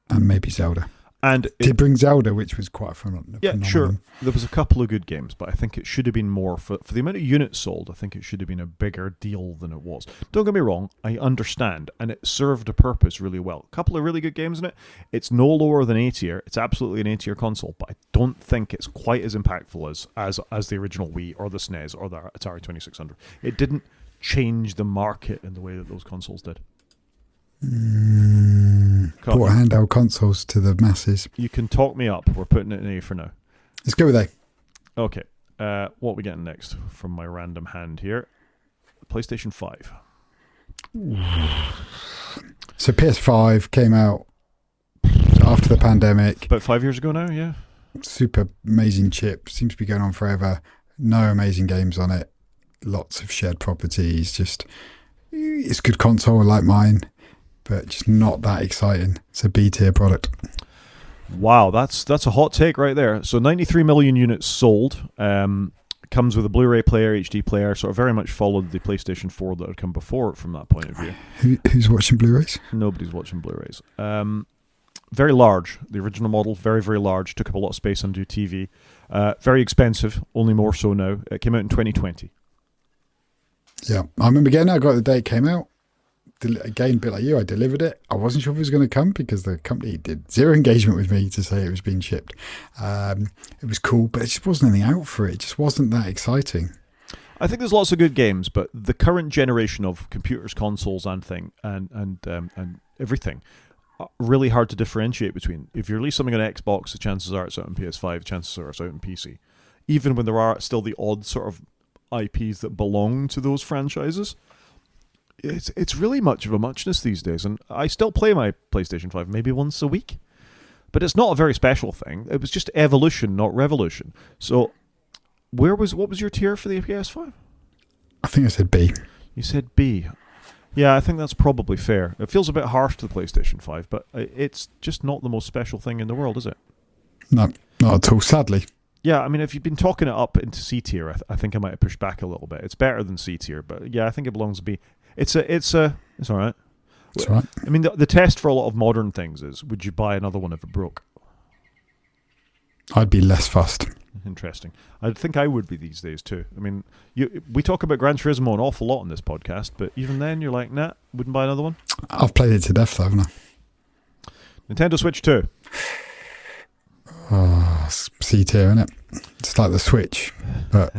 [SPEAKER 2] and maybe Zelda.
[SPEAKER 1] And
[SPEAKER 2] it did bring Zelda, which was quite a phenomenon.
[SPEAKER 1] Yeah, sure. There was a couple of good games, but I think it should have been more for the amount of units sold. I think it should have been a bigger deal than it was. Don't get me wrong, I understand, and it served a purpose really well. A couple of really good games in it. It's no lower than A tier. It's absolutely an A tier console, but I don't think it's quite as impactful as the original Wii or the SNES or the Atari 2600. It didn't change the market in the way that those consoles did.
[SPEAKER 2] Brought handheld consoles to the masses.
[SPEAKER 1] You can talk me up. We're putting it in A for now.
[SPEAKER 2] Let's go with A.
[SPEAKER 1] Okay. What are we getting next from my random hand here? PlayStation 5.
[SPEAKER 2] So PS5 came out after the pandemic.
[SPEAKER 1] About 5 years ago now, yeah.
[SPEAKER 2] Super amazing chip. Seems to be going on forever. No amazing games on it. Lots of shared properties. Just, it's a good console like mine, but just not that exciting. It's a B tier product.
[SPEAKER 1] Wow, that's a hot take right there. So 93 million units sold. Comes with a Blu-ray player, HD player, sort of very much followed the PlayStation 4 that had come before it from that point of view.
[SPEAKER 2] Who's watching Blu-rays?
[SPEAKER 1] Nobody's watching Blu-rays. Very large. The original model, very, very large. Took up a lot of space on your TV. Very expensive, only more so now. It came out in 2020.
[SPEAKER 2] Yeah, I remember getting it. I got it the day it came out. Again, a bit like you, I delivered it. I wasn't sure if it was going to come because the company did zero engagement with me to say it was being shipped. It was cool, but it just wasn't anything out for it. It just wasn't that exciting.
[SPEAKER 1] I think there's lots of good games, but the current generation of computers, consoles, and everything are really hard to differentiate between. If you release something on Xbox, the chances are it's out on PS5, chances are it's out on PC. Even when there are still the odd sort of IPs that belong to those franchises, it's really much of a muchness these days. And I still play my PlayStation 5 maybe once a week, but it's not a very special thing. It was just evolution, not revolution. So what was your tier for the PS5?
[SPEAKER 2] I think I said B. You
[SPEAKER 1] said B. Yeah, I think that's probably fair. It feels a bit harsh to the PlayStation 5, but it's just not the most special thing in the world, is it?
[SPEAKER 2] No, not at all, sadly.
[SPEAKER 1] Yeah, I mean, if you've been talking it up into C tier, I think I might have pushed back a little bit. It's better than C tier, but yeah, I think it belongs to B. It's all right.
[SPEAKER 2] It's all right.
[SPEAKER 1] I mean, the test for a lot of modern things is, would you buy another one if it broke?
[SPEAKER 2] I'd be less fussed.
[SPEAKER 1] Interesting. I think I would be these days too. I mean, we talk about Gran Turismo an awful lot on this podcast, but even then, you're like, nah, wouldn't buy another one.
[SPEAKER 2] I've played it to death, though, haven't I?
[SPEAKER 1] Nintendo Switch 2.
[SPEAKER 2] Oh, C tier, isn't it? It's like the Switch, but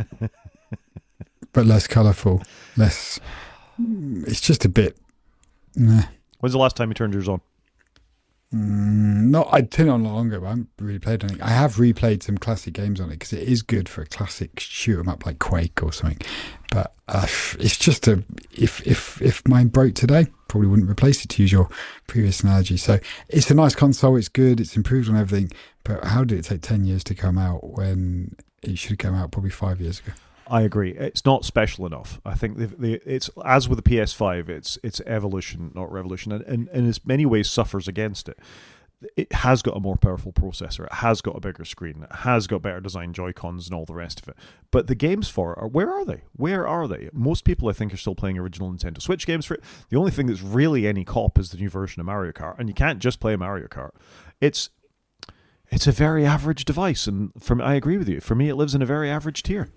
[SPEAKER 2] less colourful, less. It's just a bit. Nah.
[SPEAKER 1] When's the last time you turned yours on?
[SPEAKER 2] No, I'd turn it on a lot longer, but I haven't really played on it. I have replayed some classic games on it because it is good for a classic shoot 'em up like Quake or something. But it's just if mine broke today, probably wouldn't replace it, to use your previous analogy. So it's a nice console. It's good. It's improved on everything. But how did it take 10 years to come out when it should have come out probably 5 years ago?
[SPEAKER 1] I agree. It's not special enough. I think it's as with the PS5, it's evolution, not revolution, and in many ways suffers against it. It has got a more powerful processor. It has got a bigger screen. It has got better designed Joy-Cons and all the rest of it. But the games for it where are they? Where are they? Most people, I think, are still playing original Nintendo Switch games for it. The only thing that's really any cop is the new version of Mario Kart, and you can't just play Mario Kart. It's a very average device, and I agree with you. For me, it lives in a very average tier.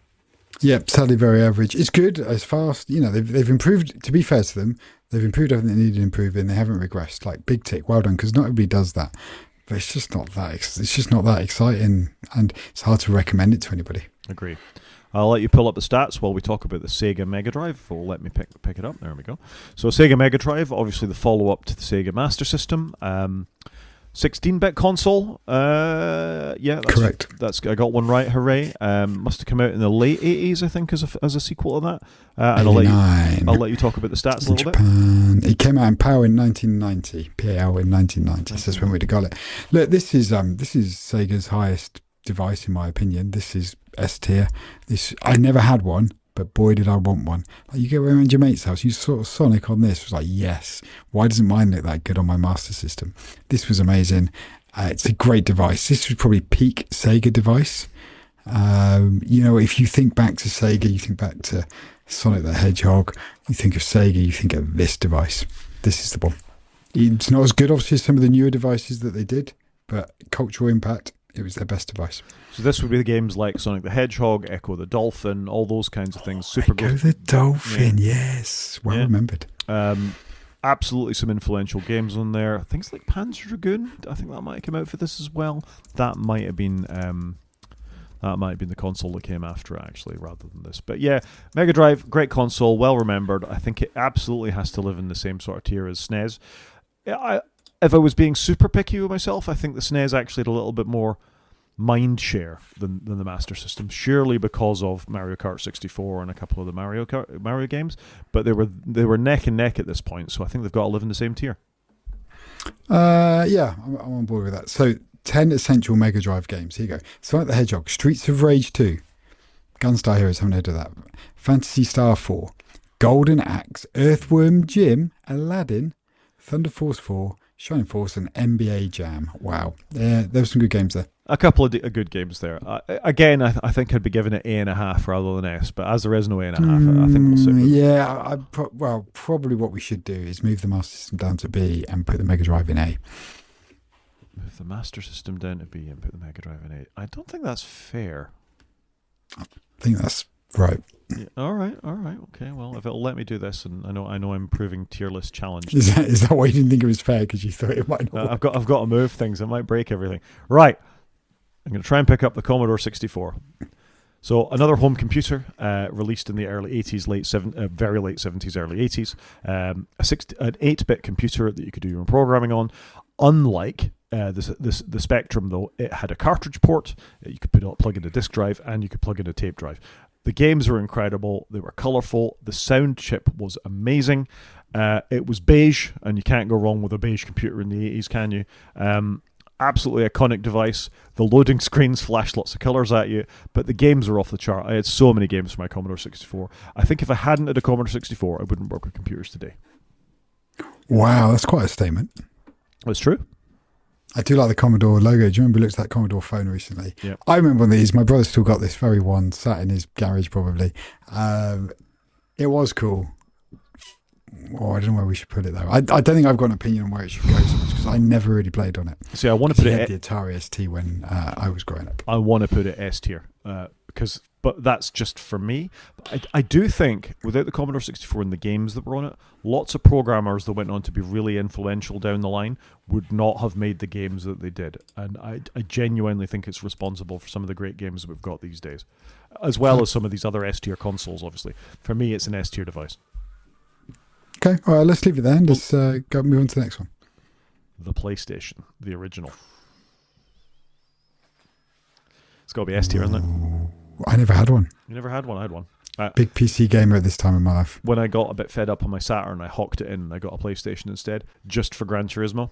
[SPEAKER 2] Yeah, sadly very average. It's good, it's fast. They've improved. To be fair to them, they've improved everything they needed to improve, and they haven't regressed. Like, big tick, well done, because not everybody does that. But it's just not that. It's just not that exciting, and it's hard to recommend it to anybody.
[SPEAKER 1] Agree. I'll let you pull up the stats while we talk about the Sega Mega Drive. Well, let me pick it up. There we go. So Sega Mega Drive, obviously the follow-up to the Sega Master System. 16-bit console.
[SPEAKER 2] Correct.
[SPEAKER 1] I got one right. Hooray! Must have come out in the late 80s, I think, as a sequel to that. And I'll let you talk about the stats a little bit.
[SPEAKER 2] It came out in PAL in 1990. PAL in 1990. So that's when we'd have got it. Look, this is Sega's highest device in my opinion. This is S tier. I never had one. But boy, did I want one. Like, you go around your mate's house, you saw Sonic on this. It was like, yes, why doesn't mine look that good on my Master System? This was amazing. It's a great device. This was probably peak Sega device. If you think back to Sega, you think back to Sonic the Hedgehog, you think of Sega, you think of this device. This is the one. It's not as good, obviously, as some of the newer devices that they did, but cultural impact, it was their best device.
[SPEAKER 1] So this would be the games like Sonic the Hedgehog, Echo the Dolphin, all those kinds of things. Super
[SPEAKER 2] Echo the Dolphin, yes. Well remembered.
[SPEAKER 1] Absolutely some influential games on there. Things like Panzer Dragoon, I think that might have come out for this as well. That might have been the console that came after it, actually, rather than this. But yeah, Mega Drive, great console, well remembered. I think it absolutely has to live in the same sort of tier as SNES. If I was being super picky with myself, I think the SNES actually had a little bit more mind share than the Master System, surely because of Mario Kart 64 and a couple of the Mario games, but they were neck and neck at this point, so I think they've got to live in the same tier.
[SPEAKER 2] I'm on board with that. So 10 essential Mega Drive games. Here you go. Sonic the Hedgehog, Streets of Rage 2, Gunstar Heroes, haven't heard of that, Phantasy Star 4, Golden Axe, Earthworm Jim, Aladdin, Thunder Force 4, Shining Force, and NBA Jam. Wow. There were some good games there.
[SPEAKER 1] A couple of good games there. Again, I think I'd be giving it A.5 rather than S, but as there is no A.5, I think we'll stick with it.
[SPEAKER 2] Yeah, probably what we should do is move the Master System down to B and put the Mega Drive in A.
[SPEAKER 1] Move the Master System down to B and put the Mega Drive in A. I don't think that's fair.
[SPEAKER 2] I think that's right.
[SPEAKER 1] Yeah, all right. Okay, well, if it'll let me do this, and I know I'm proving tier list challenged.
[SPEAKER 2] Is that why you didn't think it was fair? Because you thought it might not
[SPEAKER 1] I've got to move things. I might break everything. Right. I'm going to try and pick up the Commodore 64. So another home computer released in the early 80s, very late 70s, early 80s. An 8-bit computer that you could do your own programming on. Unlike the Spectrum, though, it had a cartridge port. You could plug in a disk drive, and you could plug in a tape drive. The games were incredible. They were colourful. The sound chip was amazing. It was beige, and you can't go wrong with a beige computer in the 80s, can you? Absolutely iconic device. The loading screens flashed lots of colours at you, but the games were off the chart. I had so many games for my Commodore 64. I think if I hadn't had a Commodore 64, I wouldn't work with computers today.
[SPEAKER 2] Wow, that's quite a statement.
[SPEAKER 1] That's true.
[SPEAKER 2] I do like the Commodore logo. Do you remember we looked at that Commodore phone recently?
[SPEAKER 1] Yep.
[SPEAKER 2] I remember one of these. My brother still got this very one, sat in his garage probably. It was cool. Oh, I don't know where we should put it though. I don't think I've got an opinion on where it should go so much because because I never really played on it.
[SPEAKER 1] See, I want to put
[SPEAKER 2] it
[SPEAKER 1] it.
[SPEAKER 2] The Atari ST when I was growing up.
[SPEAKER 1] I want to put it S tier but that's just for me. I do think without the Commodore 64 and the games that were on it, lots of programmers that went on to be really influential down the line would not have made the games that they did. And I genuinely think it's responsible for some of the great games that we've got these days, as well as some of these other S tier consoles, obviously. For me, it's an S tier device.
[SPEAKER 2] Okay, all right, let's leave it there. Let's go move on to the next one.
[SPEAKER 1] The PlayStation, the original. It's got to be S tier, isn't it?
[SPEAKER 2] I never had one.
[SPEAKER 1] You never had one? I had one.
[SPEAKER 2] Big PC gamer at this time in my life.
[SPEAKER 1] When I got a bit fed up on my Saturn, I hocked it in and I got a PlayStation instead, just for Gran Turismo.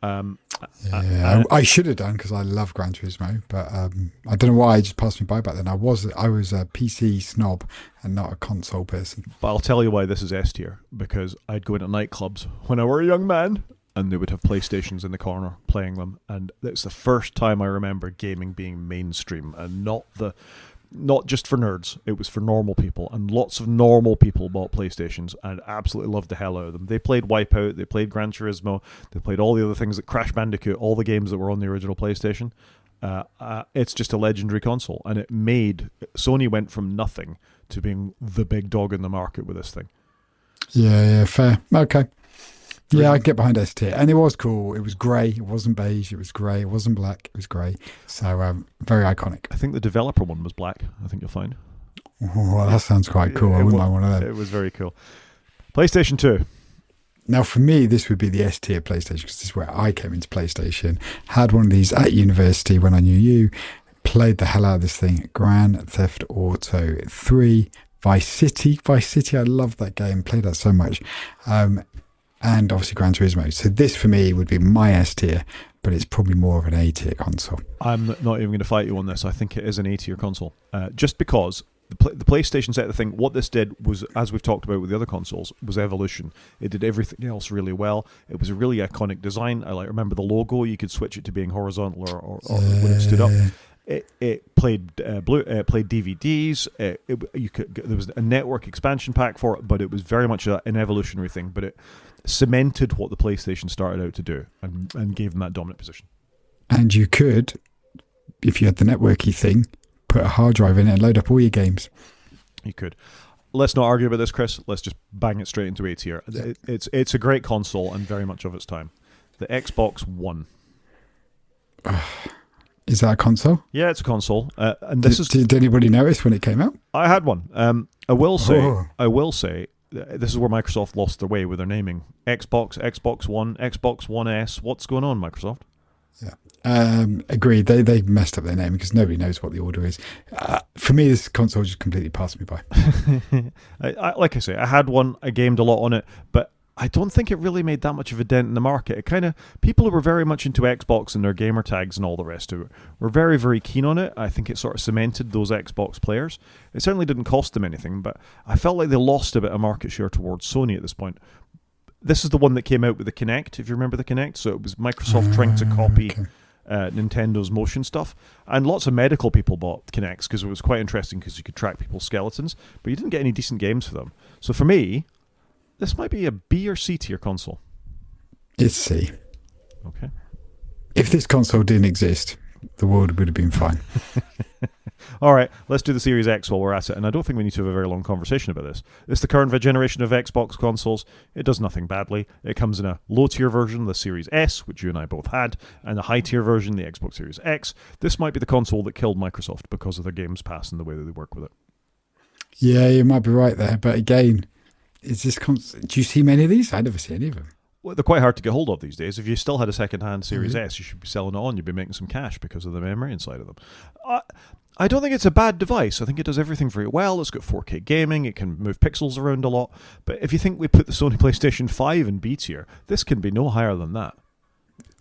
[SPEAKER 2] I should have done because I love Gran Turismo, but I don't know why it just passed me by back then. I was a PC snob and not a console person.
[SPEAKER 1] But I'll tell you why this is S tier, because I'd go into nightclubs when I were a young man and they would have PlayStations in the corner playing them, and it's the first time I remember gaming being mainstream and not just for nerds. It was for normal people, and lots of normal people bought PlayStations and absolutely loved the hell out of them. They played Wipeout, they played Gran Turismo, they played all the other things, that Crash Bandicoot, all the games that were on the original PlayStation. It's just a legendary console, and Sony went from nothing to being the big dog in the market with this thing.
[SPEAKER 2] Yeah, fair. Okay. Yeah, I get behind S tier. And it was cool. It was grey. It wasn't beige. It was grey. It wasn't black. It was grey. So very iconic.
[SPEAKER 1] I think the developer one was black, I think you'll find.
[SPEAKER 2] Oh, that sounds quite cool. I wouldn't mind one of them.
[SPEAKER 1] It was very cool. PlayStation 2.
[SPEAKER 2] Now, for me, this would be the S tier PlayStation, because this is where I came into PlayStation. Had one of these at university when I knew you. Played the hell out of this thing. Grand Theft Auto 3. Vice City. I loved that game. Played that so much. And obviously Gran Turismo. So this for me would be my S tier, but it's probably more of an A tier console.
[SPEAKER 1] I'm not even going to fight you on this. I think it is an A tier console. Just because the PlayStation set the thing, what this did was, as we've talked about with the other consoles, was evolution. It did everything else really well. It was a really iconic design. I remember the logo. You could switch it to being horizontal or when it stood up. It played played DVDs. There was a network expansion pack for it, but it was very much an evolutionary thing. But it cemented what the PlayStation started out to do and gave them that dominant position.
[SPEAKER 2] And you could, if you had the networky thing, put a hard drive in it and load up all your games.
[SPEAKER 1] You could. Let's not argue about this, Chris. Let's just bang it straight into A tier. It's a great console and very much of its time. The Xbox One.
[SPEAKER 2] Is that a console?
[SPEAKER 1] Yeah, it's a console. And did
[SPEAKER 2] anybody notice when it came out?
[SPEAKER 1] I had one. I will say, this is where Microsoft lost their way with their naming. Xbox, Xbox One, Xbox One S. What's going on, Microsoft?
[SPEAKER 2] Yeah. Agreed. They messed up their name because nobody knows what the order is. For me, this console just completely passed me by.
[SPEAKER 1] Like I say, I had one. I gamed a lot on it, but I don't think it really made that much of a dent in the market. People who were very much into Xbox and their gamer tags and all the rest of it were very, very keen on it. I think it sort of cemented those Xbox players. It certainly didn't cost them anything, but I felt like they lost a bit of market share towards Sony at this point. This is the one that came out with the Kinect, if you remember the Kinect. So it was Microsoft trying to copy Nintendo's motion stuff. And lots of medical people bought Kinects because it was quite interesting because you could track people's skeletons, but you didn't get any decent games for them. So for me, this might be a B or C tier console.
[SPEAKER 2] It's C.
[SPEAKER 1] Okay.
[SPEAKER 2] If this console didn't exist, the world would have been fine.
[SPEAKER 1] All right, let's do the Series X while we're at it. And I don't think we need to have a very long conversation about this. It's the current generation of Xbox consoles. It does nothing badly. It comes in a low-tier version, the Series S, which you and I both had, and a high-tier version, the Xbox Series X. This might be the console that killed Microsoft because of their Games Pass and the way that they work with it.
[SPEAKER 2] Yeah, you might be right there. But again, is this do you see many of these? I never see any of them.
[SPEAKER 1] Well, they're quite hard to get hold of these days. If you still had a second-hand Series S, you should be selling it on. You'd be making some cash because of the memory inside of them. I don't think it's a bad device. I think it does everything very well. It's got 4K gaming. It can move pixels around a lot. But if you think we put the Sony PlayStation 5 in B tier, this can be no higher than that.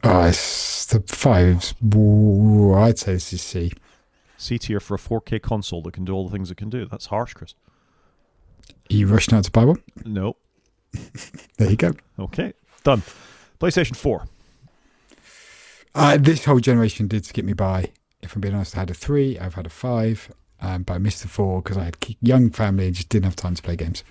[SPEAKER 2] It's the 5s. I'd say this is C.
[SPEAKER 1] C tier for a 4K console that can do all the things it can do. That's harsh, Chris.
[SPEAKER 2] Are you rushing out to buy one?
[SPEAKER 1] No.
[SPEAKER 2] There you go.
[SPEAKER 1] Okay, done. PlayStation 4.
[SPEAKER 2] This whole generation did skip me by. If I'm being honest, I had a 3, I've had a 5, but I missed the 4 because I had a young family and just didn't have time to play games.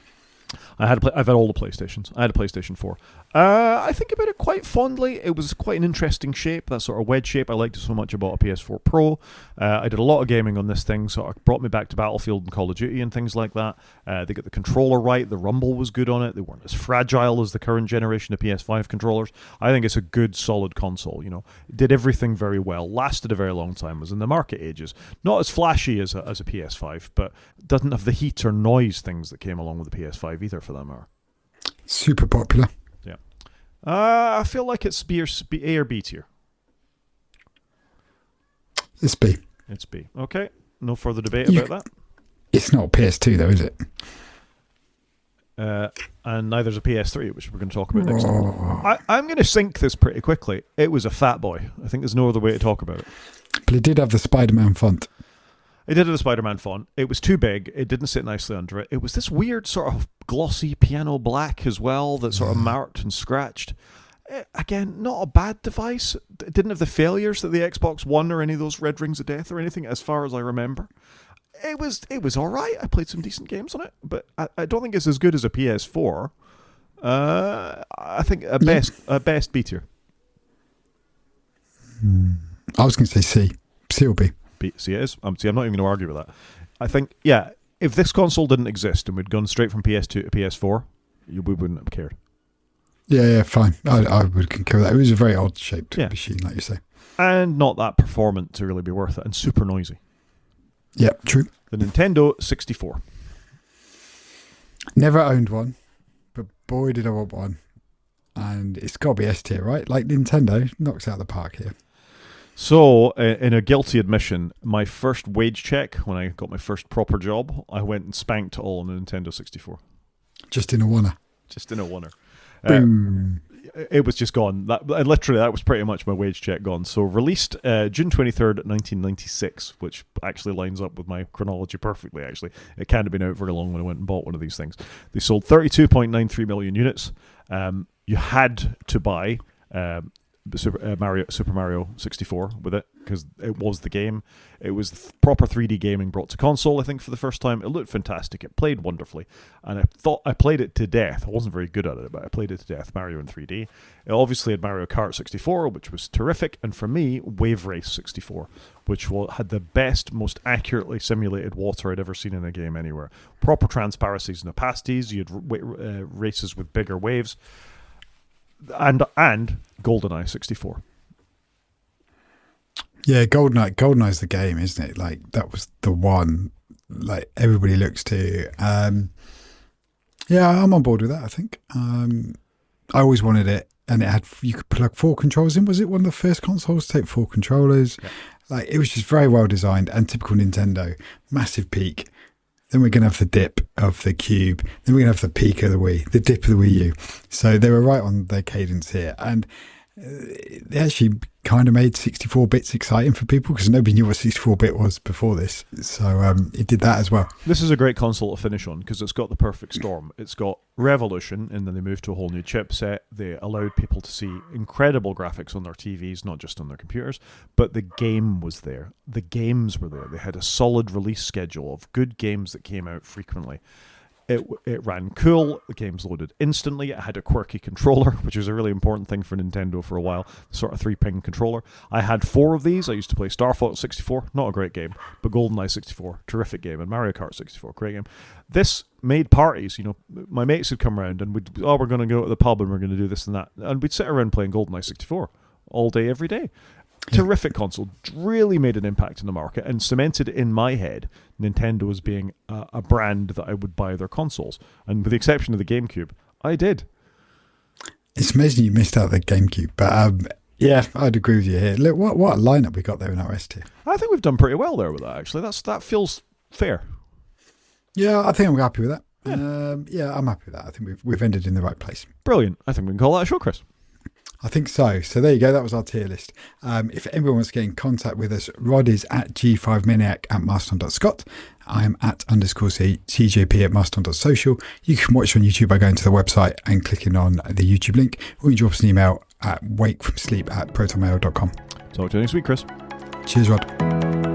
[SPEAKER 1] I've had all the PlayStations. I had a PlayStation 4. I think about it quite fondly. It was quite an interesting shape, that sort of wedge shape. I liked it so much. I bought a PS4 Pro. I did a lot of gaming on this thing, so it brought me back to Battlefield and Call of Duty and things like that. They got the controller right. The rumble was good on it. They weren't as fragile as the current generation of PS5 controllers. I think it's a good, solid console. You know, it did everything very well. Lasted a very long time. Was in the market ages. Not as flashy as a PS5, but doesn't have the heat or noise things that came along with the PS5 either, for that matter.
[SPEAKER 2] Super popular.
[SPEAKER 1] Yeah. I feel like it's A or B tier.
[SPEAKER 2] It's B.
[SPEAKER 1] It's B. Okay. No further debate about that.
[SPEAKER 2] It's not PS2 though, is it?
[SPEAKER 1] And neither's a PS3, which we're going to talk about next time. I'm going to sink this pretty quickly. It was a fat boy. I think there's no other way to talk about it.
[SPEAKER 2] But it did have the Spider-Man font.
[SPEAKER 1] It did have the Spider-Man font. It was too big. It didn't sit nicely under it. It was this weird sort of glossy piano black as well that sort of marked and scratched. Again, not a bad device. It didn't have the failures that the Xbox One or any of those Red Rings of Death or anything, as far as I remember. It was all right. I played some decent games on it, but I don't think it's as good as a PS4. I think at best B tier.
[SPEAKER 2] I was going to say C. C or B.
[SPEAKER 1] See, it is. I'm not even going to argue with that. I think, yeah, if this console didn't exist and we'd gone straight from PS2 to PS4, we wouldn't have cared.
[SPEAKER 2] Yeah, fine. I would concur with that. It was a very odd-shaped machine, like you say.
[SPEAKER 1] And not that performant to really be worth it, and super noisy.
[SPEAKER 2] Yeah, true.
[SPEAKER 1] The Nintendo 64.
[SPEAKER 2] Never owned one, but boy did I want one. And it's got to be S tier, right? Like Nintendo knocks out the park here.
[SPEAKER 1] So, in a guilty admission, my first wage check, when I got my first proper job, I went and spanked all on the Nintendo 64.
[SPEAKER 2] Just in a oneer.
[SPEAKER 1] Just in a oneer.
[SPEAKER 2] Boom.
[SPEAKER 1] It was just gone. That was pretty much my wage check gone. So, released June 23rd, 1996, which actually lines up with my chronology perfectly, actually. It can't have been out very long when I went and bought one of these things. They sold 32.93 million units. You had to buy... Super Mario 64 with it, because it was the game. It was proper 3D gaming brought to console, I think, for the first time. It looked fantastic. It played wonderfully. And I thought I played it to death. I wasn't very good at it, but I played it to death, Mario in 3D. It obviously had Mario Kart 64, which was terrific. And for me, Wave Race 64, which had the best, most accurately simulated water I'd ever seen in a game anywhere. Proper transparencies and opacities. You had races with bigger waves. And GoldenEye 64.
[SPEAKER 2] Yeah, GoldenEye's the game, isn't it? Like, that was the one like everybody looks to. Yeah, I'm on board with that, I think. I always wanted it, and you could plug 4 controllers in. Was it one of the first consoles to take 4 controllers? Yeah. Like, it was just very well designed and typical Nintendo. Massive peak. Then we're going to have the dip of the Cube. Then we're going to have the peak of the Wii, the dip of the Wii U. So they were right on their cadence here. And they actually kind of made 64 bits exciting for people, because nobody knew what 64-bit was before this. So it did that as well.
[SPEAKER 1] This is a great console to finish on, because it's got the perfect storm. It's got revolution, and then they moved to a whole new chipset. They allowed people to see incredible graphics on their TVs, not just on their computers, but the game was there. The games were there. They had a solid release schedule of good games that came out frequently. It ran cool. The games loaded instantly. It had a quirky controller, which was a really important thing for Nintendo for a while. Sort of 3-pin controller. I had 4 of these. I used to play Star Fox 64, not a great game, but GoldenEye 64, terrific game, and Mario Kart 64, great game. This made parties. You know, my mates would come around and we're going to go to the pub and we're going to do this and that, and we'd sit around playing GoldenEye 64 all day, every day. Terrific console, really made an impact in the market and cemented in my head Nintendo as being a brand that I would buy their consoles. And with the exception of the GameCube, I did.
[SPEAKER 2] It's amazing you missed out the GameCube, but yeah, I'd agree with you here. Look, what a lineup we got there in our S tier.
[SPEAKER 1] I think we've done pretty well there with that, actually. That feels fair.
[SPEAKER 2] Yeah, I think I'm happy with that. Yeah, I'm happy with that. I think we've ended in the right place.
[SPEAKER 1] Brilliant. I think we can call that a show, Chris.
[SPEAKER 2] I think so. So there you go. That was our tier list. If anyone wants to get in contact with us, Rod is at g5maniac@mastodon.scot. I am at _CJP at mastodon.social. You can watch on YouTube by going to the website and clicking on the YouTube link, or you can drop us an email at wakefromsleep@protonmail.com.
[SPEAKER 1] Talk to you next week, Chris.
[SPEAKER 2] Cheers, Rod.